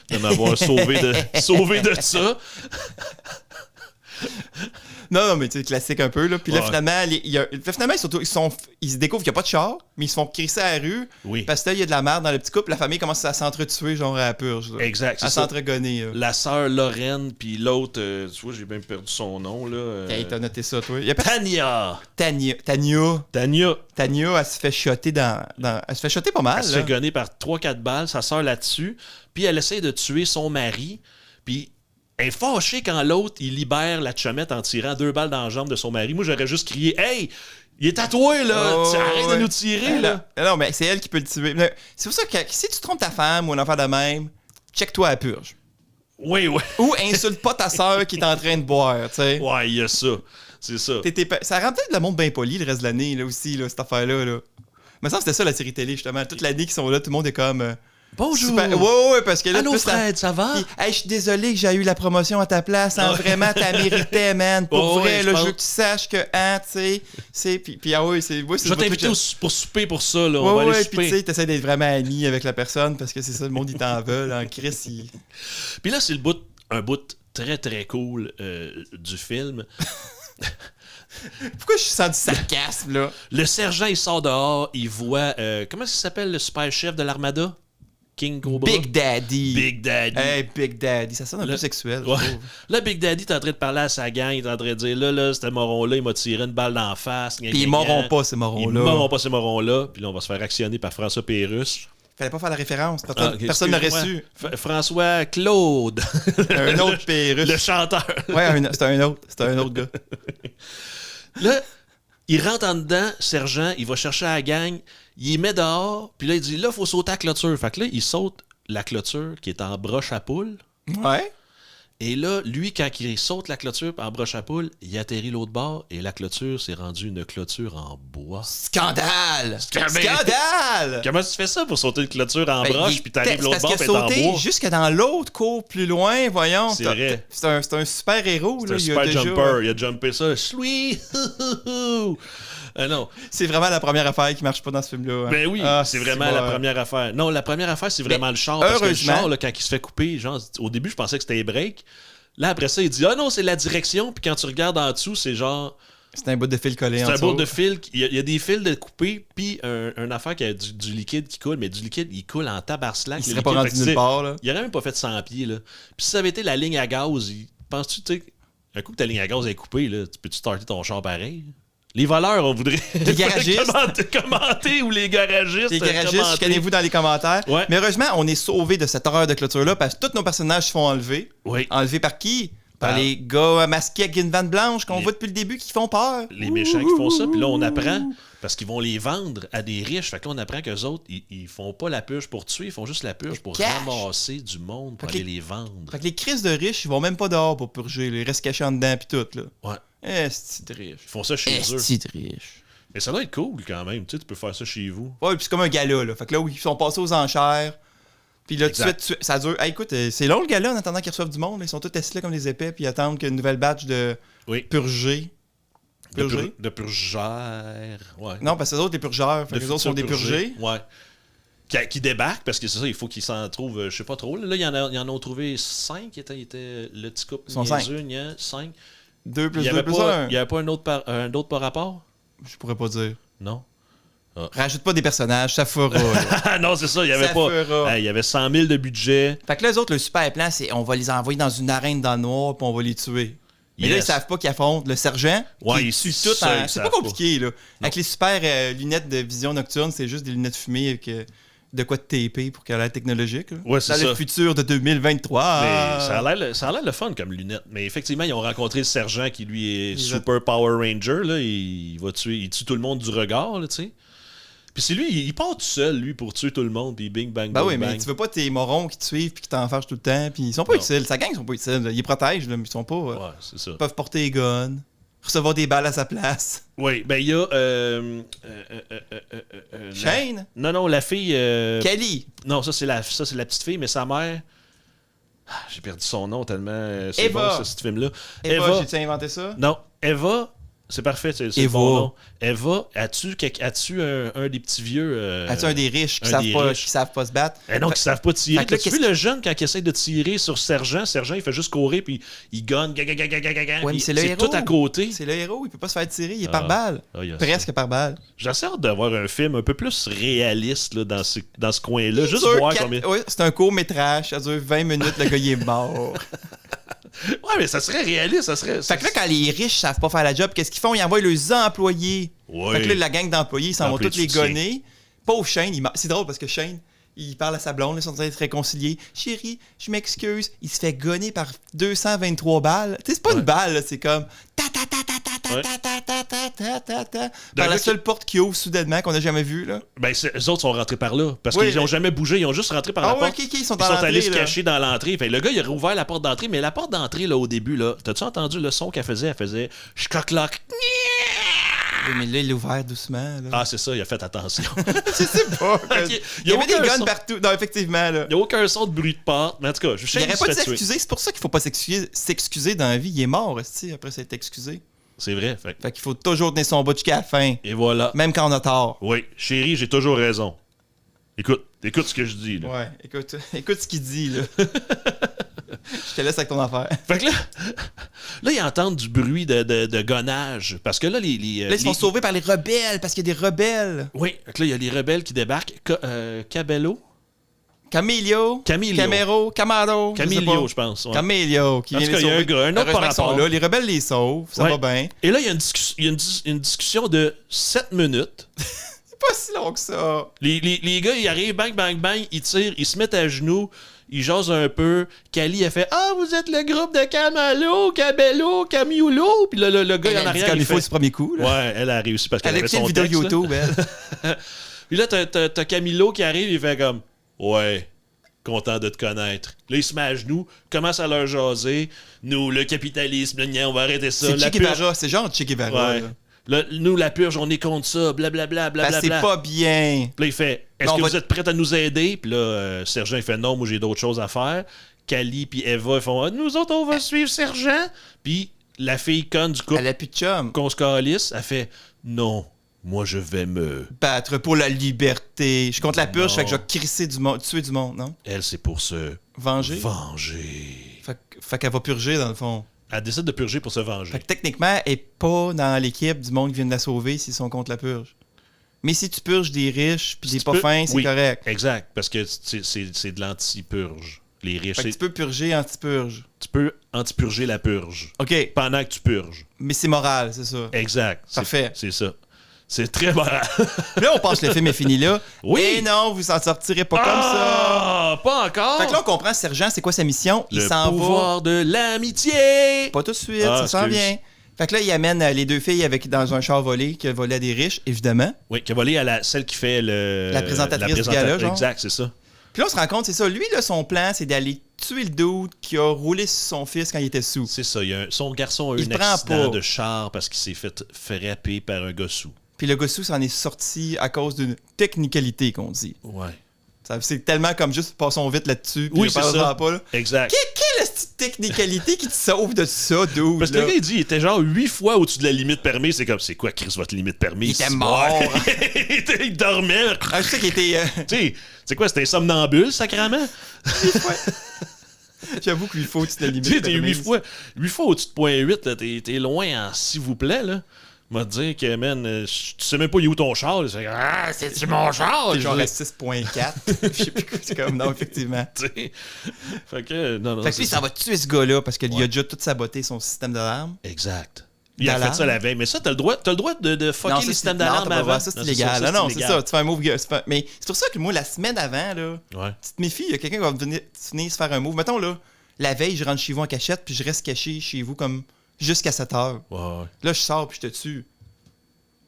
A: de m'avoir sauvé de ça.
B: Non, mais tu sais, classique un peu, là. Puis là, finalement, ils se découvrent qu'il n'y a pas de char, mais ils se font crisser à la rue.
A: Oui.
B: Parce que là, il y a de la merde dans le petit couple. La famille commence à s'entretuer, genre à la purge. Là.
A: Exact.
B: À s'entregonner.
A: La sœur Lorraine, puis l'autre, tu vois, j'ai même perdu son nom, là.
B: T'as noté ça, toi.
A: Tania,
B: elle se fait shotter elle se fait shotter pas mal.
A: Elle se fait gonner par 3-4 balles, sa sœur là-dessus. Puis elle essaie de tuer son mari. Puis elle est fâchée quand l'autre, il libère la chumette en tirant 2 balles dans la jambe de son mari. Moi, j'aurais juste crié « Hey, il est tatoué, là! Arrête de nous tirer, là! »
B: Non, mais c'est elle qui peut le tuer. C'est pour ça que si tu trompes ta femme ou un enfant de même, check-toi à la purge.
A: Oui.
B: Ou insulte pas ta sœur qui est en train de boire, tu sais.
A: Ouais, il y a ça. C'est ça.
B: Ça rend peut-être le monde bien poli le reste de l'année, là, aussi, là, cette affaire-là, là. Mais ça, c'était ça, la série télé, justement. Toute l'année qu'ils sont là, tout le monde est comme...
A: Bonjour!
B: Ouais, parce que là...
A: Allô, Fred, ça va?
B: Puis, hey, je suis désolé que j'ai eu la promotion à ta place. Hein, vraiment, t'as mérité, man. Pour vrai, là, je veux que tu saches que, tu sais... Puis ah oui, c'est...
A: je vais t'inviter pour souper pour ça, là. On va aller souper.
B: Puis tu sais, t'essaies d'être vraiment ami avec la personne parce que c'est ça, le monde, il t'en veut, là. En Chris,
A: Puis là, c'est un bout très, très cool du film.
B: Pourquoi je sens du sarcasme, là?
A: Le sergent, il sort dehors, il voit... comment ça s'appelle, le super chef de l'armada? King Cobra?
B: Big Daddy.
A: Hey,
B: Big Daddy. Ça sonne un peu sexuel, je trouve.
A: Là, Big Daddy, t'es en train de parler à sa gang, il est en train de dire, là, c'était moron-là, il m'a tiré une balle dans la face.
B: Puis ils mourront pas, ces
A: morons-là. Puis là, on va se faire actionner par François Pérusse.
B: Fallait pas faire la référence. Personne n'aurait su.
A: François Claude.
B: Un autre Pérusse.
A: Le chanteur.
B: Ouais, c'était un autre gars.
A: Là, il rentre en dedans, sergent, il va chercher la gang, il met dehors, puis là, il dit, là, il faut sauter la clôture. Fait que là, il saute la clôture qui est en broche à poule.
B: Ouais.
A: Et là, lui, quand il saute la clôture en broche à poule, il atterrit l'autre bord et la clôture s'est rendue une clôture en bois.
B: Scandale!
A: Comment tu fais ça pour sauter une clôture en broche puis t'arrives l'autre bord et t'es en bois?
B: Jusque dans l'autre cour plus loin, voyons.
A: C'est vrai.
B: C'est un super héros.
A: C'est un super jumper. Il a jumpé ça. Non.
B: C'est vraiment la première affaire qui marche pas dans ce film-là. Hein.
A: Ben oui, c'est vraiment la première affaire. Non, la première affaire, c'est vraiment le char. Parce que le char, là, quand il se fait couper, genre, au début, je pensais que c'était les breaks. Là, après ça, il dit « Ah non, c'est la direction. » Puis quand tu regardes en dessous, c'est genre...
B: C'est un bout de fil collé en dessous.
A: C'est un bout de fil. Il y a des fils de coupés, puis une affaire qui a du liquide qui coule, mais du liquide, il coule en tabarslac.
B: Il serait pas rendu nulle part, là.
A: Il aurait même pas fait 100 pieds, là. Puis si ça avait été la ligne à gaz, penses-tu, tu sais, un coup que ta ligne à gaz est coupée, là, tu peux-tu starter ton char pareil? Les voleurs, on voudrait
B: les garagistes
A: commenter ou les garagistes.
B: Les garagistes, connaissez-vous dans les commentaires.
A: Ouais.
B: Mais heureusement, on est sauvés de cette horreur de clôture-là parce que tous nos personnages se font enlever.
A: Oui.
B: Enlevés par qui? Par les gars masqués avec une vanne blanche qu'on voit depuis le début qui font peur.
A: Les méchants qui font ça. Puis là, on apprend, parce qu'ils vont les vendre à des riches. Fait que là, on apprend qu'eux autres, ils font pas la purge pour tuer, ils font juste la purge pour ramasser du monde, pour aller les vendre.
B: Fait que les crises de riches, ils vont même pas dehors pour purger. Ils restent cachés en dedans pis tout, là.
A: Ouais.
B: Esti de riche.
A: Ils font ça chez eux.
B: Esti de riche.
A: Mais ça doit être cool quand même. Tu sais, tu peux faire ça chez vous.
B: Ouais, puis c'est comme un gala, là. Fait que là, où ils sont passés aux enchères. Puis là, tout de suite, ça dure. Hey, écoute, c'est long le gala en attendant qu'ils reçoivent du monde. Là. Ils sont tous assis là comme des épais, puis ils attendent qu'une nouvelle batch de purgés.
A: De purgères. Ouais.
B: Non, parce que les autres, les purgeurs. Fait que les autres sont des purgés.
A: Ouais. Qui débarquent, parce que c'est ça, il faut qu'ils s'en trouvent, je sais pas trop. Là, il y en a trouvé 5 qui étaient le petit couple.
B: Ils sont 5.
A: 5.
B: 2 plus 2 plus 1.
A: Il n'y avait pas un autre par rapport?
B: Je pourrais pas dire.
A: Non.
B: Ah. Rajoute pas des personnages, ça fera.
A: Non, c'est ça, il y avait pas. Il y avait 100 000 de budget.
B: Fait que là, les autres, le super plan, c'est on va les envoyer dans une arène dans le noir, puis on va les tuer. Mais là, ils savent pas qu'ils affrontent le sergent.
A: Ouais,
B: ils suivent tout. C'est pas compliqué, là. Non. Avec les super lunettes de vision nocturne, c'est juste des lunettes fumées avec de quoi de TP pour qu'elle ait l'air technologique. Là.
A: Ouais, c'est ça.
B: Dans le futur de 2023.
A: Mais ça a l'air le fun comme lunettes. Mais effectivement, ils ont rencontré le sergent qui, lui, est super Power Ranger. Là. Il tue tout le monde du regard, tu sais. Puis c'est lui, il part tout seul, lui, pour tuer tout le monde, puis bing, bang, bang,
B: oui,
A: bang.
B: Mais tu veux pas tes morons qui te suivent puis qui t'enfargent tout le temps, puis ils sont pas utiles. Sa gang, ils sont pas utiles. Ils protègent, là, mais ils sont pas...
A: ouais, c'est ça.
B: Ils peuvent porter des guns, recevoir des balles à sa place.
A: Oui, ben il y a...
B: Shane?
A: Non, la fille...
B: Kelly?
A: Non, ça c'est la petite fille, mais sa mère... j'ai perdu son nom tellement... c'est
B: Eva.
A: bon, ce film-là.
B: Eva, j'ai-tu inventé ça?
A: Non, Eva... C'est parfait, c'est le bon nom. Eva, as-tu un des petits vieux...
B: as-tu un des riches qui savent pas se battre?
A: Non, qui savent pas tirer. T'as-tu vu le jeune, quand il essaie de tirer sur Sergent, il fait juste courir, puis il gonne,
B: ouais, mais c'est le héros.
A: Tout à côté.
B: C'est le héros, il peut pas se faire tirer, il est par balle. Presque par balle.
A: J'essaie d'avoir un film un peu plus réaliste là, dans ce coin-là. Juste voir combien...
B: Oui, c'est un court-métrage, ça dure 20 minutes, le gars il est mort.
A: Ouais, mais ça serait réaliste, ça serait...
B: Fait que là, quand les riches savent pas faire la job, qu'est-ce qu'ils font? Ils envoient leurs employés.
A: Ouais.
B: Fait que là, la gang d'employés, ils s'en vont tous les gonner. Pauvre Shane, c'est drôle parce que Shane, il parle à sa blonde, ils sont en train de se réconcilier. Chérie, je m'excuse. Il se fait gonner par 223 balles. Tu sais, c'est pas une balle, là, c'est comme... Par la seule porte qui ouvre soudainement qu'on a jamais vue, là.
A: Ben, eux autres sont rentrés par là. Parce qu'ils ont jamais bougé, ils ont juste rentré par la porte.
B: Ils sont
A: allés se cacher dans l'entrée. Fait, le gars, il a rouvert la porte d'entrée, mais la porte d'entrée, là, au début, là, t'as-tu entendu le son qu'elle faisait? Elle faisait schcock-lock.
B: Oui, mais là, il l'a ouvert doucement. Là.
A: Ah, c'est ça, il a fait attention.
B: Je sais pas. Il y avait des guns partout. Non, effectivement. Là.
A: Il n'y a aucun son de bruit de porte. Mais en tout cas, je sais
B: il n'aurait pas de s'excuser. C'est pour ça qu'il faut pas s'excuser dans la vie. Il est mort, après s'être excusé.
A: C'est vrai.
B: Fait qu'il faut toujours tenir son bout jusqu'à la fin.
A: Et voilà.
B: Même quand on a tort.
A: Oui, chérie, j'ai toujours raison. Écoute ce que je dis. Là.
B: Ouais, écoute ce qu'il dit. Là. Je te laisse avec ton affaire.
A: Fait que là ils entendent du bruit de gonnage. Parce que là, là,
B: ils sont sauvés par les rebelles, parce qu'il y a des rebelles.
A: Oui, fait que là, il y a les rebelles qui débarquent. Camillo, je pense. Ouais.
B: Camillo, qui vient les sauver.
A: Il y a un autre par rapport.
B: Là. Les rebelles les sauvent, ça va bien.
A: Et là, il y a une discussion de 7 minutes.
B: C'est pas si long que ça.
A: Les gars, ils arrivent, bang, bang, bang, ils tirent, ils se mettent à genoux. Il jase un peu. Kali a fait « Ah, vous êtes le groupe de Cabello, Camiolo. » Puis là, le gars en arrière, il fait...
B: du premier coup. Là.
A: Ouais, elle a réussi parce qu'elle avait son
B: vidéo
A: texte.
B: YouTube, elle.
A: Puis là, t'as Camilo qui arrive, il fait comme « Ouais, content de te connaître. » Là, il se met à genoux, commence à leur jaser. Nous, le capitalisme, on va arrêter ça.
B: C'est Che Guevara, c'est genre Che Guevara.
A: Ouais. Là, nous, la purge, on est contre ça, blablabla.
B: C'est pas bien.
A: Puis là, il fait « Est-ce que vous êtes prêts à nous aider? » Puis là, Sergent, il fait « Non, moi, j'ai d'autres choses à faire. » Kali puis Eva, ils font « Nous autres, on va suivre Sergent. » Puis la fille conne du couple,
B: elle a plus de chum.
A: qu'on se calisse, elle fait « Non, Moi, je vais me...
B: battre pour la liberté. Je compte la purge,
A: Non.
B: fait que je vais crisser du monde, tuer du monde, non?
A: Elle, c'est pour se
B: Venger.
A: venger.
B: Fait qu'elle va purger, dans le fond.
A: Elle décide de purger pour se venger.
B: Fait que techniquement, elle n'est pas dans l'équipe du monde qui vient de la sauver s'ils sont contre la purge. Mais si tu purges des riches puis des pas fins, c'est
A: oui,
B: correct.
A: Exact, parce que c'est de l'anti-purge. Les riches,
B: Fait que tu peux purger anti-purge.
A: tu peux anti-purger la purge.
B: OK,
A: Pendant que tu purges.
B: mais c'est moral, c'est ça.
A: Exact.
B: Parfait.
A: C'est ça. C'est très moral.
B: Puis là, on pense que le film est fini là.
A: Oui.
B: Et non, vous s'en sortirez pas comme ça.
A: Ah, pas encore.
B: Fait que là, on comprend, Sergent, c'est quoi sa mission? Il
A: Le
B: s'en va.
A: pouvoir de l'amitié.
B: Pas tout de suite,
A: Ah,
B: ça s'en
A: excuse.
B: vient. Fait que là, il amène les deux filles dans un char volé qui a volé à des riches, évidemment.
A: Oui, qui a volé à celle qui fait
B: La présentatrice du gala, genre.
A: Exact, c'est ça.
B: Puis là, on se rend compte, c'est ça. Lui, là, son plan, c'est d'aller tuer le dude qui a roulé sur son fils quand il était sous.
A: C'est ça. Son garçon a eu
B: Il
A: un
B: prend
A: accident
B: pas.
A: de char parce qu'il s'est fait frapper par un gars sous.
B: Puis le gars sous s'en est sorti à cause d'une technicalité, qu'on dit.
A: Ouais.
B: C'est tellement comme juste passons vite là-dessus. Puis
A: Oui,
B: je
A: c'est
B: parle
A: ça.
B: pas, là.
A: Exact.
B: Quelle est cette technicalité qui te sauve de ça, dude?
A: Parce que
B: là?
A: le gars, il dit, il était genre 8 fois au-dessus de la limite permise. C'est comme, c'est quoi, Chris, votre limite permise?
B: Il était mort.
A: Il dormait.
B: Ah, je sais qu'il était.
A: Tu sais, c'est quoi, c'était un somnambule, sacrément?
B: J'avoue que lui faut tu te
A: Tu sais, t'es 8 fois au-dessus de 0.8, là, t'es loin en s'il vous plaît, là. M'a dit que, man, tu sais même pas il est où ton char. Là. C'est mon char?
B: T'es genre à
A: Je-
B: 6.4. Je sais plus quoi, c'est comme, non, effectivement.
A: tu sais. Fait que, non,
B: Fait que lui, ça va tuer ce gars-là parce qu'il a déjà tout saboté son système d'alarme.
A: Exact. Il a fait
B: D'alarme.
A: ça la veille. Mais ça, t'as le droit de fucker
B: Non,
A: les
B: ça,
A: systèmes
B: c'est- non,
A: d'alarme
B: t'as pas le
A: avant.
B: droit, ça, c'est illégal.
A: ça,
B: Non, c'est
A: illégal.
B: ça. Tu fais un move. Mais c'est pour ça que moi, la semaine avant, là,
A: Ouais.
B: tu te méfies, il y a quelqu'un qui va venir se faire un move. Mettons, là, la veille, je rentre chez vous en cachette, puis je reste caché chez vous comme jusqu'à 7 heures.
A: Ouais, ouais.
B: Là, je sors, puis je te tue.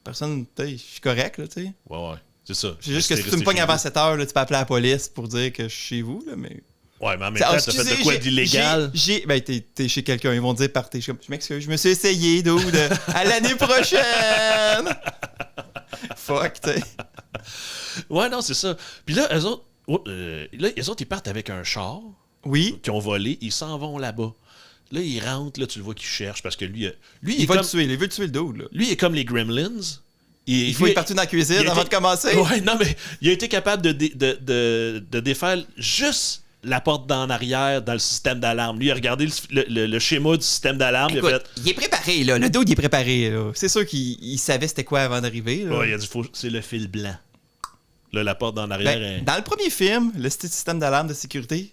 B: Personne, tu sais, je suis correct, là, tu sais.
A: Ouais. C'est ça.
B: C'est juste que si tu me pognes avant 7 heures, là, tu peux appeler la police pour dire que je suis chez vous, là, mais.
A: Ouais, mais en même
B: Ah,
A: temps, t'as fait de quoi d'illégal?
B: Ben, t'es chez quelqu'un, ils vont te dire partez. Je m'excuse, je me suis essayé, dude. À l'année prochaine! Fuck, tu sais.
A: Ouais, non, c'est ça. Puis là, eux autres, ils partent avec un char
B: Oui,
A: qu'ils ont volé. Ils s'en vont là-bas. Là, ils rentrent, là, tu le vois qu'il cherche parce que lui
B: il
A: est
B: va
A: comme,
B: le tuer, il veut tuer le dude, là.
A: lui, il est comme les Gremlins.
B: Il faut
A: lui,
B: être parti dans la cuisine
A: il a
B: avant
A: été-
B: de commencer.
A: Ouais, non, mais il a été capable de défaire juste la porte d'en arrière dans le système d'alarme. Lui, il a regardé le schéma du système d'alarme. Il a
B: Écoute,
A: fait...
B: il est préparé, là. Le dude, il est préparé, là. C'est sûr qu'il savait c'était quoi avant d'arriver, là.
A: Ouais, il a dit, c'est le fil blanc. Là, la porte d'en arrière
B: Ben,
A: est...
B: dans le premier film, le système d'alarme de sécurité,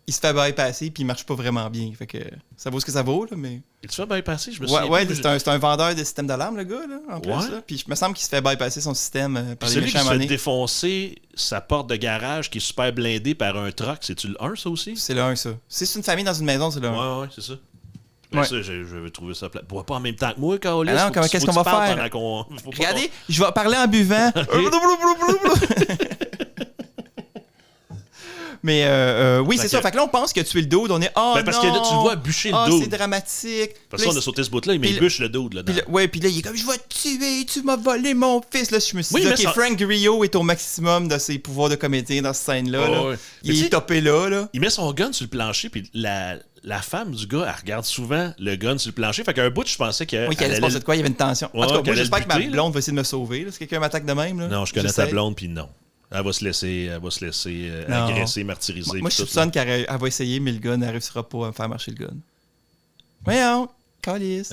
B: il se fait bypasser puis il marche pas vraiment bien. Fait que ça vaut ce que ça vaut, là, mais...
A: Tu fais bypasser? Je me
B: Ouais,
A: souviens
B: ouais,
A: plus.
B: c'est un vendeur de système d'alarme, le gars, là, en plus.
A: Ouais.
B: Là. Puis il me semble qu'il se fait bypasser son système par
A: Puis
B: les
A: celui qui
B: méchants
A: se fait
B: monnaies.
A: défoncer sa porte de garage qui est super blindée par un truck, c'est-tu le 1, ça aussi?
B: C'est le 1, ça. Si c'est une famille dans une maison, c'est le 1.
A: Ouais, c'est ça. Mais
B: Ouais.
A: ça, je vais trouver ça plat. Bois pas en même temps que moi, Carolis.
B: Ah non, qu'est-ce qu'on va faire? Regardez, je vais parler en buvant. Mais oui,
A: Fait
B: c'est
A: que-
B: ça. Fait que là, on pense que tuer le dude, on est oh
A: Ben, parce
B: non!
A: que là, tu le vois bûcher le
B: Ah,
A: dude.
B: c'est dramatique.
A: Parce qu'on a sauté ce bout-là, il
B: puis
A: bûche le dude là
B: Puis là, ouais, puis là, il est comme je vais te tuer, tu m'as volé mon fils. Là, je me suis
A: Oui,
B: dit,
A: mais
B: ok,
A: ça-
B: Frank Grillo est au maximum de ses pouvoirs de comédien dans cette scène-là. là.
A: ouais. Mais
B: Il
A: tu
B: est
A: sais-
B: topé là.
A: Il met son gun sur le plancher, puis la femme du gars, elle regarde souvent le gun sur le plancher. Fait qu'à un bout, je pensais qu'elle
B: Oui, qu'il allait se passer de quoi, il y avait une tension.
A: Ouais,
B: En tout cas,
A: qu'elle
B: moi,
A: allait
B: j'espère
A: le
B: que ma
A: buter, là.
B: blonde va essayer de me sauver. Là, si quelqu'un m'attaque de même. Là,
A: Non, je connais ta
B: j'essaie.
A: blonde, puis non. Elle va se laisser
B: Non.
A: agresser, martyriser.
B: Moi,
A: puis
B: je
A: tout,
B: soupçonne qu'elle va essayer, mais le gun, elle réussira pas à me faire marcher le gun. Voyons, calice.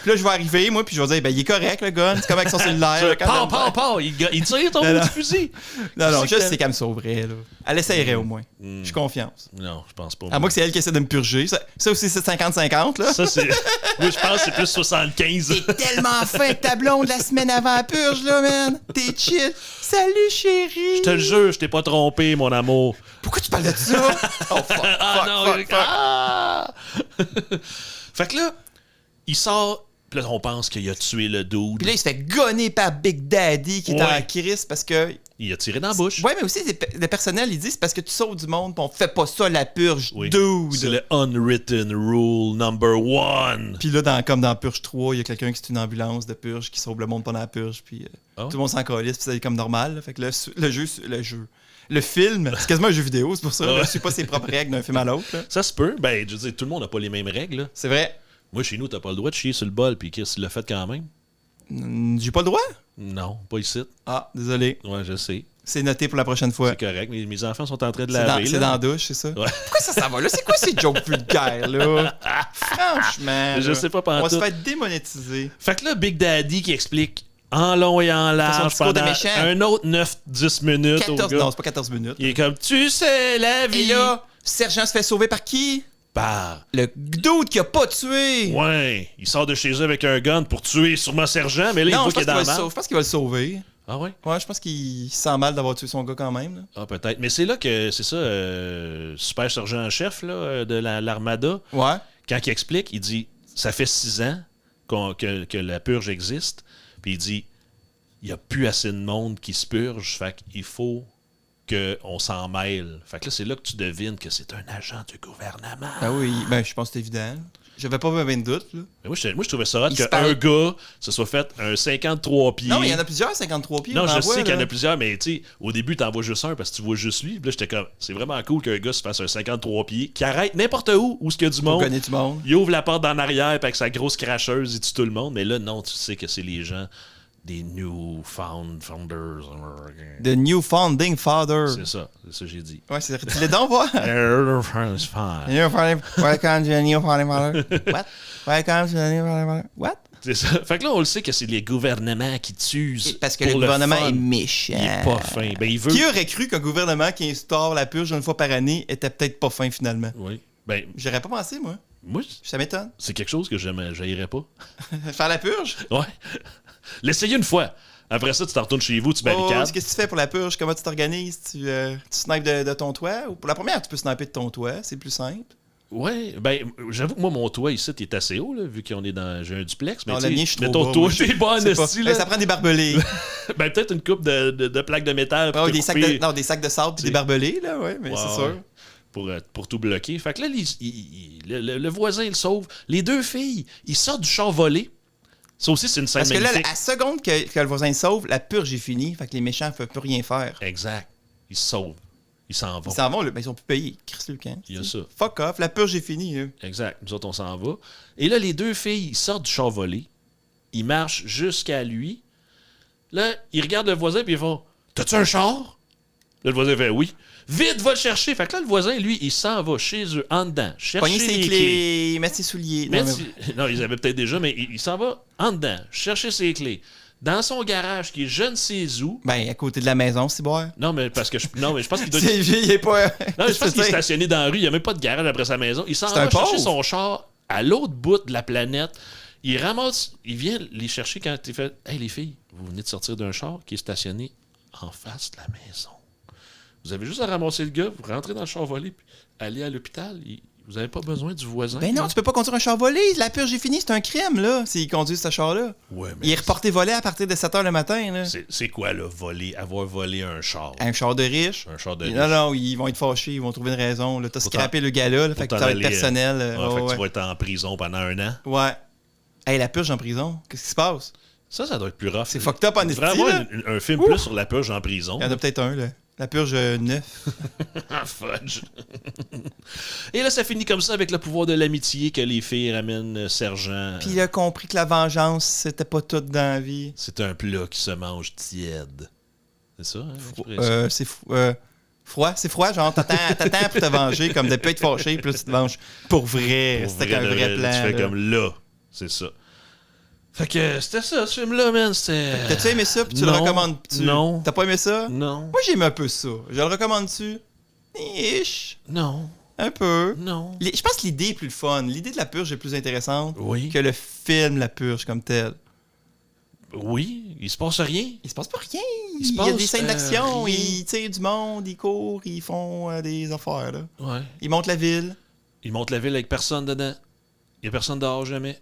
B: Puis là, je vais arriver, moi, puis je vais dire, ben, il est correct, le gun. C'est comme avec son cellulaire. là, quand
A: Pow,
B: même.
A: pow, pow! Il tire ton
B: Non, non.
A: petit fusil!
B: Non, non,
A: sais
B: je
A: que-
B: sais qu'elle me sauverait, là. Elle essayerait au moins. J'ai confiance.
A: Non, je pense pas.
B: À moins que c'est elle qui essaie de me purger. Ça aussi, c'est 50-50, là.
A: Ça, c'est. Moi, je pense que c'est plus 75.
B: T'es tellement fin, ta blonde, la semaine avant la purge, là, man. T'es chill. Salut, chérie.
A: Je te le jure, je t'ai pas trompé, mon amour.
B: Pourquoi tu parles de ça? Oh, fuck,
A: Ah
B: fuck,
A: non,
B: fuck, fuck.
A: ah! Fait que là, il sort. Puis là, on pense qu'il a tué le dude.
B: Puis là, il se fait gonner par Big Daddy qui est
A: Ouais.
B: en crise parce que.
A: Il a tiré dans la bouche.
B: Ouais, mais aussi, le personnel, il dit c'est parce que tu sauves du monde, pis on fait pas ça, la purge,
A: Oui.
B: dude.
A: C'est le unwritten rule number 1.
B: Puis là, comme dans Purge 3, il y a quelqu'un qui est une ambulance de purge qui sauve le monde pendant la purge, puis
A: Ah ouais?
B: tout le monde s'en calisse, puis c'est comme normal. Là. Fait que le film, c'est quasiment un jeu vidéo, c'est pour ça.
A: Ouais.
B: Là, je suis pas ses propres règles d'un film à l'autre. là.
A: Ça se peut. Ben, je veux dire, tout le monde n'a pas les mêmes règles. Là.
B: C'est vrai.
A: Moi, chez nous, t'as pas le droit de chier sur le bol, puis Chris l'a fait quand même.
B: J'ai pas le droit.
A: Non, pas ici.
B: Ah, désolé.
A: Ouais, je sais.
B: C'est noté pour la prochaine fois.
A: C'est correct. Mes enfants sont en train de laver.
B: C'est dans la douche, c'est ça? Ouais. Pourquoi ça va là? C'est quoi ces jokes vulgaires, là? Franchement.
A: Je sais pas
B: On va se
A: pantoute.
B: faire démonétiser.
A: Fait que là, Big Daddy qui explique en long et en large
B: Son discours de
A: pendant
B: méchant.
A: un autre 9-10 minutes.
B: 14,
A: au gars.
B: non, c'est pas 14 minutes.
A: Il est comme, tu sais, la vie.
B: Et là, Sergent se fait sauver par qui?
A: Par.
B: Le dude qui a pas tué.
A: Ouais. Il sort de chez eux avec un gun pour tuer sûrement Sergent, mais là, il
B: Non,
A: voit
B: je
A: qu'il est
B: pense
A: dans
B: qu'il
A: la
B: va le
A: merde.
B: je pense qu'il va le sauver.
A: Ah ouais?
B: Ouais, je pense qu'il se sent mal d'avoir tué son gars quand même. Là.
A: Ah, peut-être. Mais c'est là que, c'est ça, Super Sergent-Chef là, de l'Armada,
B: Ouais.
A: quand il explique, il dit, ça fait 6 ans que la purge existe, puis il dit, il n'y a plus assez de monde qui se purge, fait qu'il faut qu'on s'en mêle. Fait que là, c'est là que tu devines que c'est un agent du gouvernement.
B: Ah oui, ben je pense que c'est évident. J'avais pas bien de doute. Là.
A: Mais moi, je trouvais ça hot
B: Il se
A: qu'un
B: parle.
A: gars se soit fait un 53 pieds.
B: Non, mais il y en a plusieurs, 53 pieds.
A: Non,
B: on
A: je
B: en
A: sais
B: voit,
A: qu'il y en
B: là.
A: a plusieurs, mais tu sais, au début, t'en vois juste un parce que tu vois juste lui. Puis là, j'étais comme, c'est vraiment cool qu'un gars se fasse un 53 pieds, qui arrête n'importe où il y a du
B: Pour
A: monde.
B: gagner du monde.
A: Il ouvre la porte d'en arrière, puis avec sa grosse cracheuse, il tue tout le monde. Mais là, non, tu sais que c'est les gens des Founders.
B: The New Founding Father.
A: C'est ça que j'ai dit.
B: Ouais, c'est dis-le donc, voir.
A: It's fine.
B: New Founding Welcome to the New Founding Father. What? Welcome to the New Founding Father. What?
A: C'est ça. Fait que là, on le sait que c'est les gouvernements qui tuent.
B: Parce que
A: pour
B: le gouvernement
A: fun.
B: est méchant.
A: Il est pas fin. Ben, il veut.
B: Qui aurait cru qu'un gouvernement qui instaure la purge une fois par année était peut-être pas fin finalement?
A: Oui. Ben,
B: J'aurais pas pensé, moi.
A: moi,
B: Ça m'étonne.
A: c'est quelque chose que j'haïrais pas.
B: Faire la purge?
A: Ouais. L'essayer une fois. Après ça, tu t'en retournes chez vous, tu barricades.
B: Qu'est-ce que tu fais pour la purge? Comment tu t'organises? Tu snipes de ton toit? Ou pour la première, tu peux sniper de ton toit. C'est plus simple.
A: Ouais, ben, j'avoue que moi, mon toit ici, il est assez haut, là, vu qu'on est dans. J'ai un duplex. Mais
B: Non,
A: tu
B: le
A: sais,
B: mien, je suis trop
A: mettons,
B: bas,
A: toi,
B: moi,
A: t'es bon en
B: C'est pas-
A: esti, là.
B: Ça prend des barbelés.
A: Ben, peut-être une coupe de plaques de métal. pour
B: Ah,
A: te
B: des sacs
A: couper
B: des sacs de sable et
A: Tu
B: des
A: sais.
B: barbelés, là, ouais, mais
A: Ouais,
B: c'est
A: ouais.
B: sûr.
A: Pour tout bloquer. Fait que là, le voisin, il le sauve. Les deux filles, ils sortent du char volé. Ça aussi, c'est une scène
B: Parce que là,
A: magnifique.
B: à seconde que le voisin sauve, la purge est finie. Fait que les méchants ne peuvent plus rien faire.
A: Exact. Ils se sauvent. Ils s'en vont.
B: Ils s'en vont, là, ben, ils sont plus payés. Chris le camp.
A: Il y a ça.
B: Fuck off, la purge est finie. Là.
A: Exact. Nous autres, on s'en va. Et là, les deux filles, ils sortent du char volé. Ils marchent jusqu'à lui. Là, ils regardent le voisin puis ils font « T'as-tu un char? » Là, le voisin fait « Oui. » « Vite, va le chercher. » Fait que là, le voisin, lui, il s'en va chez eux, en dedans, chercher
B: Pogner ses
A: les
B: clés, mettre ses souliers.
A: Mais
B: Non,
A: non, ils avaient peut-être déjà, mais il s'en va en dedans, chercher ses clés. Dans son garage, qui est je ne sais où.
B: Ben, à côté de la maison, c'est boire.
A: Non, mais parce que je pense qu'il doit.
B: Il est pas.
A: Non, mais je pense qu'il est stationné dans la rue. Il n'y a même pas de garage après sa maison. Il s'en
B: C'est
A: va
B: un
A: chercher
B: pauvre.
A: son char à l'autre bout de la planète. Il ramasse. Il vient les chercher quand il fait Hey, les filles, vous venez de sortir d'un char qui est stationné en face de la maison. Vous avez juste à ramasser le gars, vous rentrez dans le char volé, puis aller à l'hôpital. Vous n'avez pas besoin du voisin.
B: Ben non, tu peux pas conduire un char volé. La purge est finie, c'est un crime, là, s'il conduit ce char-là.
A: Ouais, mais
B: Il est reporté volé à partir de 7h le matin, là.
A: c'est quoi, là, avoir volé un char?
B: Un char de riche.
A: Un char de
B: Non, non, ils vont être fâchés, ils vont trouver une raison. Là. T'as
A: Pour
B: scrappé le gars-là, là, fait que ça va être
A: aller,
B: personnel.
A: fait que
B: ouais.
A: tu vas être en prison pendant 1 an.
B: Ouais. Hey, la purge en prison, qu'est-ce qui se passe?
A: Ça doit être plus rough.
B: C'est fucked up en esti,
A: Vraiment
B: là.
A: un film plus sur la purge en prison.
B: Il y en a peut-être un, là. La purge 9.
A: Ah, fudge. Et là, ça finit comme ça avec le pouvoir de l'amitié que les filles ramènent Sergent.
B: Puis il a compris que la vengeance, c'était pas tout dans la vie.
A: C'est un plat qui se mange tiède. C'est ça, hein, l'expression?
B: C'est froid. C'est froid, genre, t'attends pour te venger, comme de pas être fâché, puis là, tu te venges pour vrai.
A: Pour
B: C'était un
A: de
B: vrai plan.
A: Tu fais
B: là.
A: comme là. C'est ça. Fait que c'était ça, ce film-là, man. C'était.
B: T'as-tu aimé ça, puis tu le
A: Non.
B: recommandes-tu?
A: Non.
B: T'as pas aimé ça?
A: Non.
B: Moi, j'aime un peu ça. Je le recommande-tu? Ish.
A: Non.
B: Un peu.
A: Non.
B: Je pense que l'idée est plus le fun. L'idée de la purge est plus intéressante
A: Oui.
B: que le film La Purge comme tel.
A: Oui, il se passe rien.
B: Il se passe pas rien.
A: Il se
B: y a
A: passe,
B: des scènes d'action,
A: rien.
B: ils tirent du monde, ils courent, ils font des affaires. Là.
A: Ouais.
B: Ils montent la ville.
A: Il monte la ville avec personne dedans. Il n'y a personne dehors jamais.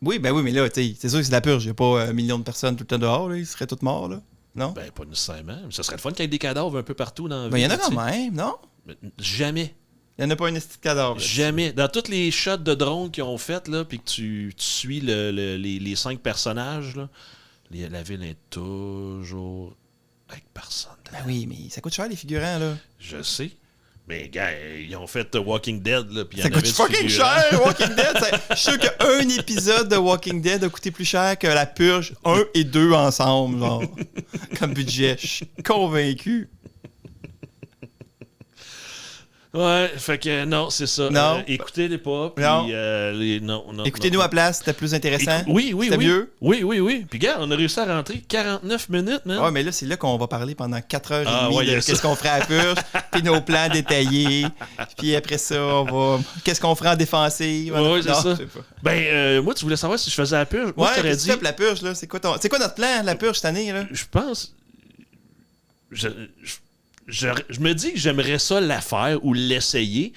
B: Oui, ben oui, mais là, tu sais, c'est sûr que c'est la purge. Il n'y a pas un million de personnes tout le temps dehors. Là. Ils seraient tous morts. Là. Non?
A: Ben, pas nécessairement. Mais ça serait le fun qu'il y ait des cadavres un peu partout dans la ville.
B: Ben, il y en a
A: tu sais.
B: quand même, non?
A: Mais jamais.
B: Il n'y en a pas un esti de cadavre. là.
A: Jamais. Dans toutes les shots de drone qu'ils ont faites, là, puis que tu suis les 5 personnages, là, la ville est toujours avec personne.
B: Ben oui, mais ça coûte cher, les figurants, là.
A: Je sais. Mais, gars, ils ont fait Walking Dead, là, puis il y
B: Ça
A: en
B: coûte
A: avait du
B: fucking
A: figurant.
B: cher, Walking Dead. Je suis sûr qu'un épisode de Walking Dead a coûté plus cher que La Purge 1 et 2 ensemble, genre. Comme budget. Je suis convaincu.
A: Ouais, fait que non, c'est ça.
B: Non.
A: Écoutez-les pas, puis
B: Non.
A: non.
B: Écoutez-nous
A: non.
B: à place, c'était plus intéressant.
A: Oui.
B: C'était mieux.
A: Oui. Puis, gars, on a réussi à rentrer 49 minutes, man.
B: Ouais, mais là, c'est là qu'on va parler pendant 4h30
A: ouais,
B: de qu'est-ce qu'on ferait à la purge, puis nos plans détaillés. Puis après ça, on va. Qu'est-ce qu'on ferait en défensive?
A: Ouais, c'est
B: Non,
A: ça.
B: je sais pas.
A: Ben, moi, tu voulais savoir si je faisais la purge. Moi,
B: Ouais,
A: je t'aurais
B: qu'est-ce que tu
A: dit.
B: fais pour la purge, là? C'est quoi notre plan, la purge, cette année, là?
A: Je pense. Je me dis que j'aimerais ça la faire ou l'essayer,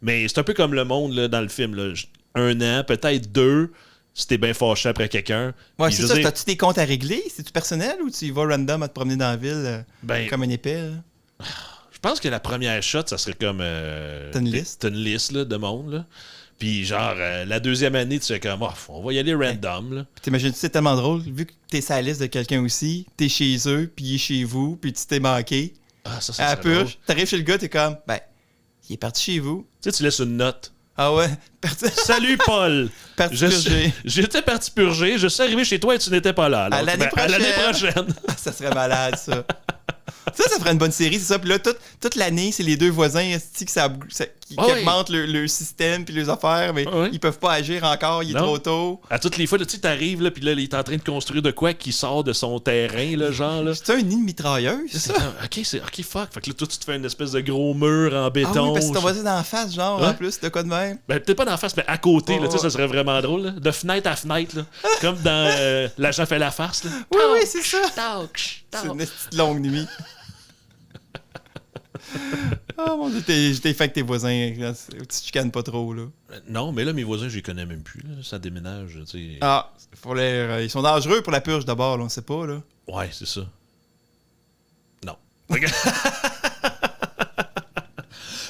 A: mais c'est un peu comme le monde là, dans le film. Là. 1 an, peut-être 2, si t'es bien fâché après quelqu'un.
B: Ouais,
A: Puis,
B: c'est
A: je
B: ça.
A: veux dire,
B: T'as-tu des comptes à régler? C'est-tu personnel ou tu y vas random à te promener dans la ville
A: ben,
B: comme un épée? Là?
A: je pense que la première shot, ça serait comme.
B: T'as une liste?
A: T'as une liste là, de monde. Là. Puis, genre, la deuxième année, tu fais comme, on va y aller random. Là.
B: Puis t'imagines, c'est tellement drôle, vu que t'es sur la liste de quelqu'un aussi, t'es chez eux, puis il est chez vous, puis tu t'es manqué.
A: Ah, ça
B: À la
A: serait drôle.
B: purge, t'arrives chez le gars, t'es comme, ben, il est parti chez vous.
A: Tu sais, tu laisses une note.
B: Ah ouais, parti,
A: Salut, Paul!
B: parti
A: Je
B: purger.
A: J'étais parti purger, je suis arrivé chez toi et tu n'étais pas là. Alors,
B: À l'année
A: à l'année
B: prochaine.
A: prochaine.
B: Ah, ça serait malade, ça. Ça ferait une bonne série, c'est ça. Puis là, toute l'année, c'est les deux voisins esti, qui
A: Ouais.
B: augmentent le système puis les affaires, mais
A: Ouais.
B: ils peuvent pas agir encore, il est
A: Non.
B: trop tôt.
A: À toutes les fois, là, tu sais, t'arrives, là, puis là, il est en train de construire de quoi qui sort de son terrain, là, genre, là.
B: C'est un nid de mitrailleuse,
A: C'est
B: ça?
A: comme, OK, fuck. Fait que là, toi, tu te fais une espèce de gros mur en
B: Ah
A: béton.
B: oui, parce que t'as voisin d'en face, genre,
A: Ouais.
B: en plus, de quoi de même.
A: Ben, peut-être pas d'en face, mais à côté, là,
B: Ouais,
A: tu sais, ça
B: ouais.
A: serait vraiment drôle, là. De fenêtre à fenêtre, là. Comme dans L'agent fait la farce, là.
B: Oui, oui, c'est ça.
A: Talk.
B: C'est une petite longue nuit. Ah mon dieu, j'étais fait avec tes voisins. Tu te chicanes pas trop, là.
A: Non, mais là, mes voisins, je les connais même plus, là. Ça déménage, tu sais.
B: Ah, ils sont dangereux pour la purge d'abord, là, on sait pas, là.
A: Ouais, c'est ça. Non.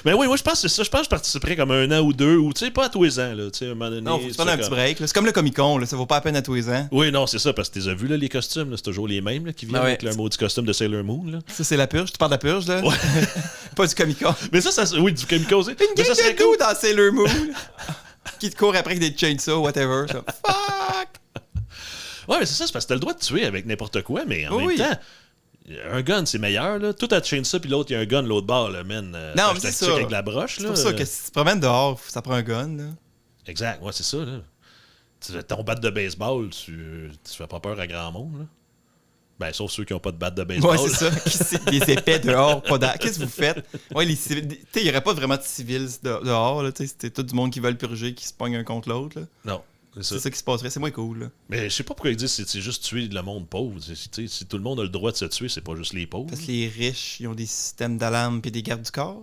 A: Mais oui, moi, je pense que c'est ça. Je pense que je participerais comme 1 an ou 2, ou tu sais, pas à tous les ans, là. Tu sais, à un moment donné.
B: Non, faut se
A: c'est
B: prendre un
A: comme-
B: petit break, là. C'est comme le Comic-Con, là. Ça vaut pas la peine à tous les ans.
A: Oui, non, c'est ça, parce que tu les as vus, là, les costumes, là, c'est toujours les mêmes là, qui viennent
B: Ah ouais.
A: avec leur maudit costume de Sailor Moon. Là.
B: Ça, c'est la purge. Tu parles de la purge, là?
A: Ouais.
B: Pas du Comic-Con.
A: Mais ça oui, du Kamikaze.
B: Une
A: Mais
B: gang
A: ça serait
B: de
A: cool.
B: goût dans Sailor Moon. Qui te court après avec des chainsaws, whatever. Ça. Fuck!
A: Ouais, mais c'est parce que t'as le droit de tuer avec n'importe quoi, mais en
B: Oui.
A: même temps, un gun, c'est meilleur, là. Tout à chaîne ça, puis l'autre, il y a un gun l'autre bord, là, man.
B: Non, mais
A: je
B: c'est
A: tactique
B: ça.
A: avec la broche,
B: C'est
A: là.
B: pour ça que si tu te promènes dehors, ça prend un gun, là.
A: Exact, ouais, c'est ça, là. Ton bat de baseball, tu fais pas peur à grand monde, là. Ben, sauf ceux qui ont pas de batte de baseball.
B: Ouais, c'est ça. Des épais dehors, pas dehors. Qu'est-ce que vous faites? Ouais, les civils. Tu sais, il n'y aurait pas vraiment de civils dehors, là. Tu sais, c'était tout du monde qui veut le purger, qui se pogne un contre l'autre, là.
A: Non, c'est ça.
B: C'est ça qui se passerait. C'est moins cool, là.
A: Mais je sais pas pourquoi ils disent que c'est juste tuer le monde pauvre. Si tout le monde a le droit de se tuer, c'est pas juste les pauvres.
B: Parce que les riches, ils ont des systèmes d'alarme et des gardes du corps.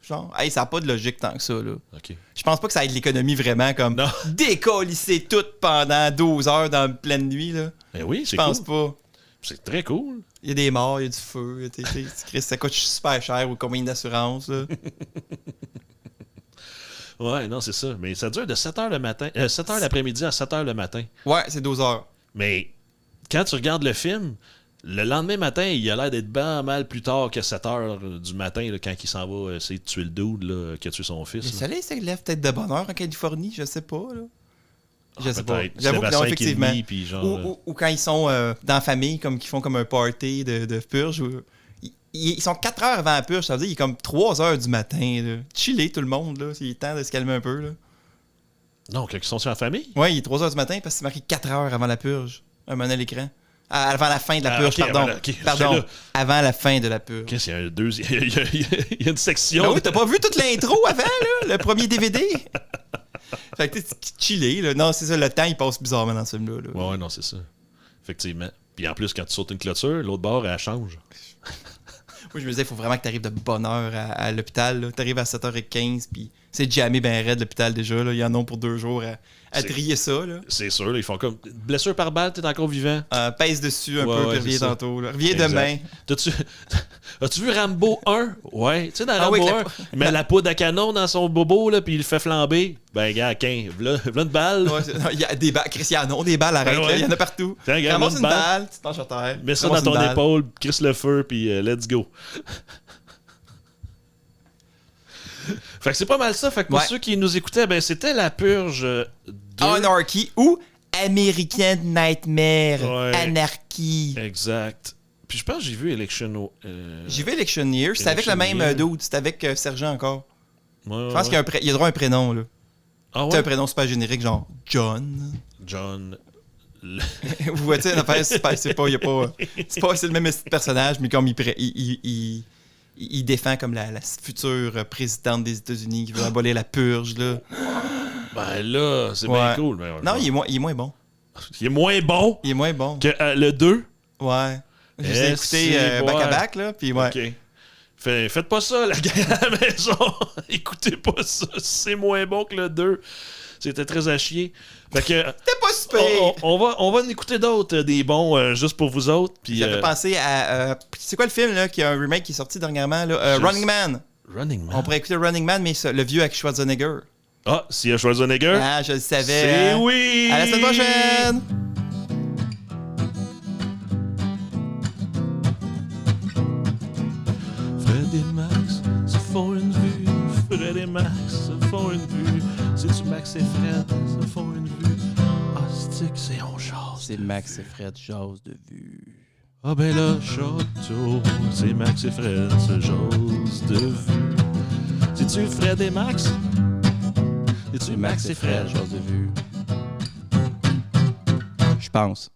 B: Genre, hey, ça n'a pas de logique tant que ça, là.
A: OK.
B: Je pense pas que ça aide l'économie vraiment, comme
A: Non.
B: décolisser tout pendant 12 heures dans pleine nuit, là.
A: Ben oui,
B: Je
A: c'est
B: pense
A: cool.
B: pas.
A: C'est très cool.
B: Il y a des morts, il y a du feu. Ça coûte super cher ou combien d'assurance, là.
A: Ouais, non, c'est ça. Mais ça dure de 7h le matin, 7h l'après-midi à 7h le matin.
B: Ouais, c'est 12 heures.
A: Mais quand tu regardes le film, le lendemain matin, il a l'air d'être bien mal plus tard que 7h du matin, là, quand il s'en va essayer de tuer le dude là, qui a tué son
B: Le
A: fils. là.
B: soleil se lève peut-être de bonne heure en Californie, je sais pas, là. Je sais pas.
A: Peut-être. Il se
B: J'avoue
A: lève
B: que
A: à
B: non,
A: 5h30,
B: effectivement.
A: puis genre,
B: Ou quand ils sont dans la famille, comme qu'ils font comme un party de purge. Ils sont 4 heures avant la purge, ça veut dire qu'il est comme 3 heures du matin. Là. Chiller tout le monde, là. Il est temps de se calmer un peu. Là.
A: Non, quand ils sont sur la famille.
B: Ouais, il est 3 heures du matin parce que c'est marqué 4 heures avant la purge. Un moment à l'écran. Avant la fin de la
A: Ah,
B: purge,
A: ok,
B: pardon.
A: avant la- ok,
B: Pardon.
A: j'étais là.
B: Avant la fin de la purge.
A: Qu'est-ce qu'il y a un deuxième. Il y a une section.
B: Ah oui, t'as pas vu toute l'intro avant, là? Le premier DVD? Fait que tu chillé, là. Non, c'est ça, le temps, il passe bizarrement dans ce film-là. Là.
A: Ouais, non, c'est ça. Effectivement. Puis en plus, quand tu sautes une clôture, l'autre bord, elle change.
B: Moi, je me disais, il faut vraiment que tu arrives de bonne heure à l'hôpital. Tu arrives à 7h15, puis c'est jamais bien raide l'hôpital déjà. Là. Ils en ont pour 2 jours à trier ça. Là.
A: C'est sûr, là, ils font comme. Blessure par balle, t'es encore vivant.
B: Pèse dessus un
A: Ouais,
B: peu,
A: ouais,
B: puis reviens
A: c'est ça.
B: tantôt. Là. Reviens
A: Exact.
B: demain.
A: As-tu vu Rambo 1? Ouais. Tu sais, dans
B: Ah
A: Rambo
B: oui,
A: 1, il met la poudre à canon dans son bobo, là, puis il le fait flamber. Ben, gars, 15. V'là une balle.
B: Ouais, non, il y a des balles. Christian, des balles, arrête.
A: Ben ouais.
B: là, il y en a partout.
A: Tiens, regarde,
B: Ramasse
A: une
B: une balle, tu te penches à terre.
A: Mets ça
B: ramasse
A: dans
B: une
A: ton
B: balle.
A: épaule, crisse le feu, puis let's go. Fait que c'est pas mal ça. Fait que pour
B: Ouais.
A: ceux qui nous écoutaient, ben c'était La Purge 2.
B: Anarchy ou American Nightmare.
A: Ouais.
B: Anarchy.
A: Exact. Puis je pense que j'ai vu Election...
B: J'ai vu Electioneer. C'était avec le même
A: Electioneer.
B: dude. C'était avec Sergent encore.
A: Ouais,
B: Je pense qu'il y a droit à un prénom, là.
A: Ah
B: Tu sais, un
A: ouais?
B: prénom super générique, genre John.
A: John...
B: Vous voyez, une affaire super, c'est pas, c'est le même personnage, mais comme il défend comme la future présidente des États-Unis qui veut abolir la purge, là.
A: Ben là, c'est
B: Ouais.
A: bien cool. Mais
B: Non, il est moins bon.
A: il est moins bon
B: Il est moins bon.
A: que le 2.
B: Ouais. Je les ai
A: Eh,
B: écoutés
A: c'est
B: back-à-back, là, puis ouais.
A: OK. Faites pas ça, la gang à la maison. Écoutez pas ça. C'est moins bon que le 2. C'était très à chier. Fait que...
B: C'était pas super!
A: on va en écouter d'autres, des bons, juste pour vous autres. Puis,
B: Ça fait penser à... c'est quoi le film, là, qui a un remake qui est sorti dernièrement, là? Running Man.
A: Running Man.
B: On pourrait écouter Running Man, mais le vieux avec Schwarzenegger.
A: Ah, s'il y a Schwarzenegger.
B: Ah, je le savais.
A: C'est
B: hein.
A: oui!
B: À la semaine prochaine!
A: Fred et Max se font une vue. Fred et Max se font une vue. C'est-tu Max et Fred se font une vue? Ah, c'est on jase.
B: C'est Max et Fred, jase de vue.
A: Ah ben là, château, c'est Max et Fred se jase de vue. C'est-tu Fred et Max? C'est-tu Max et Fred?
B: jase de vue. Je pense.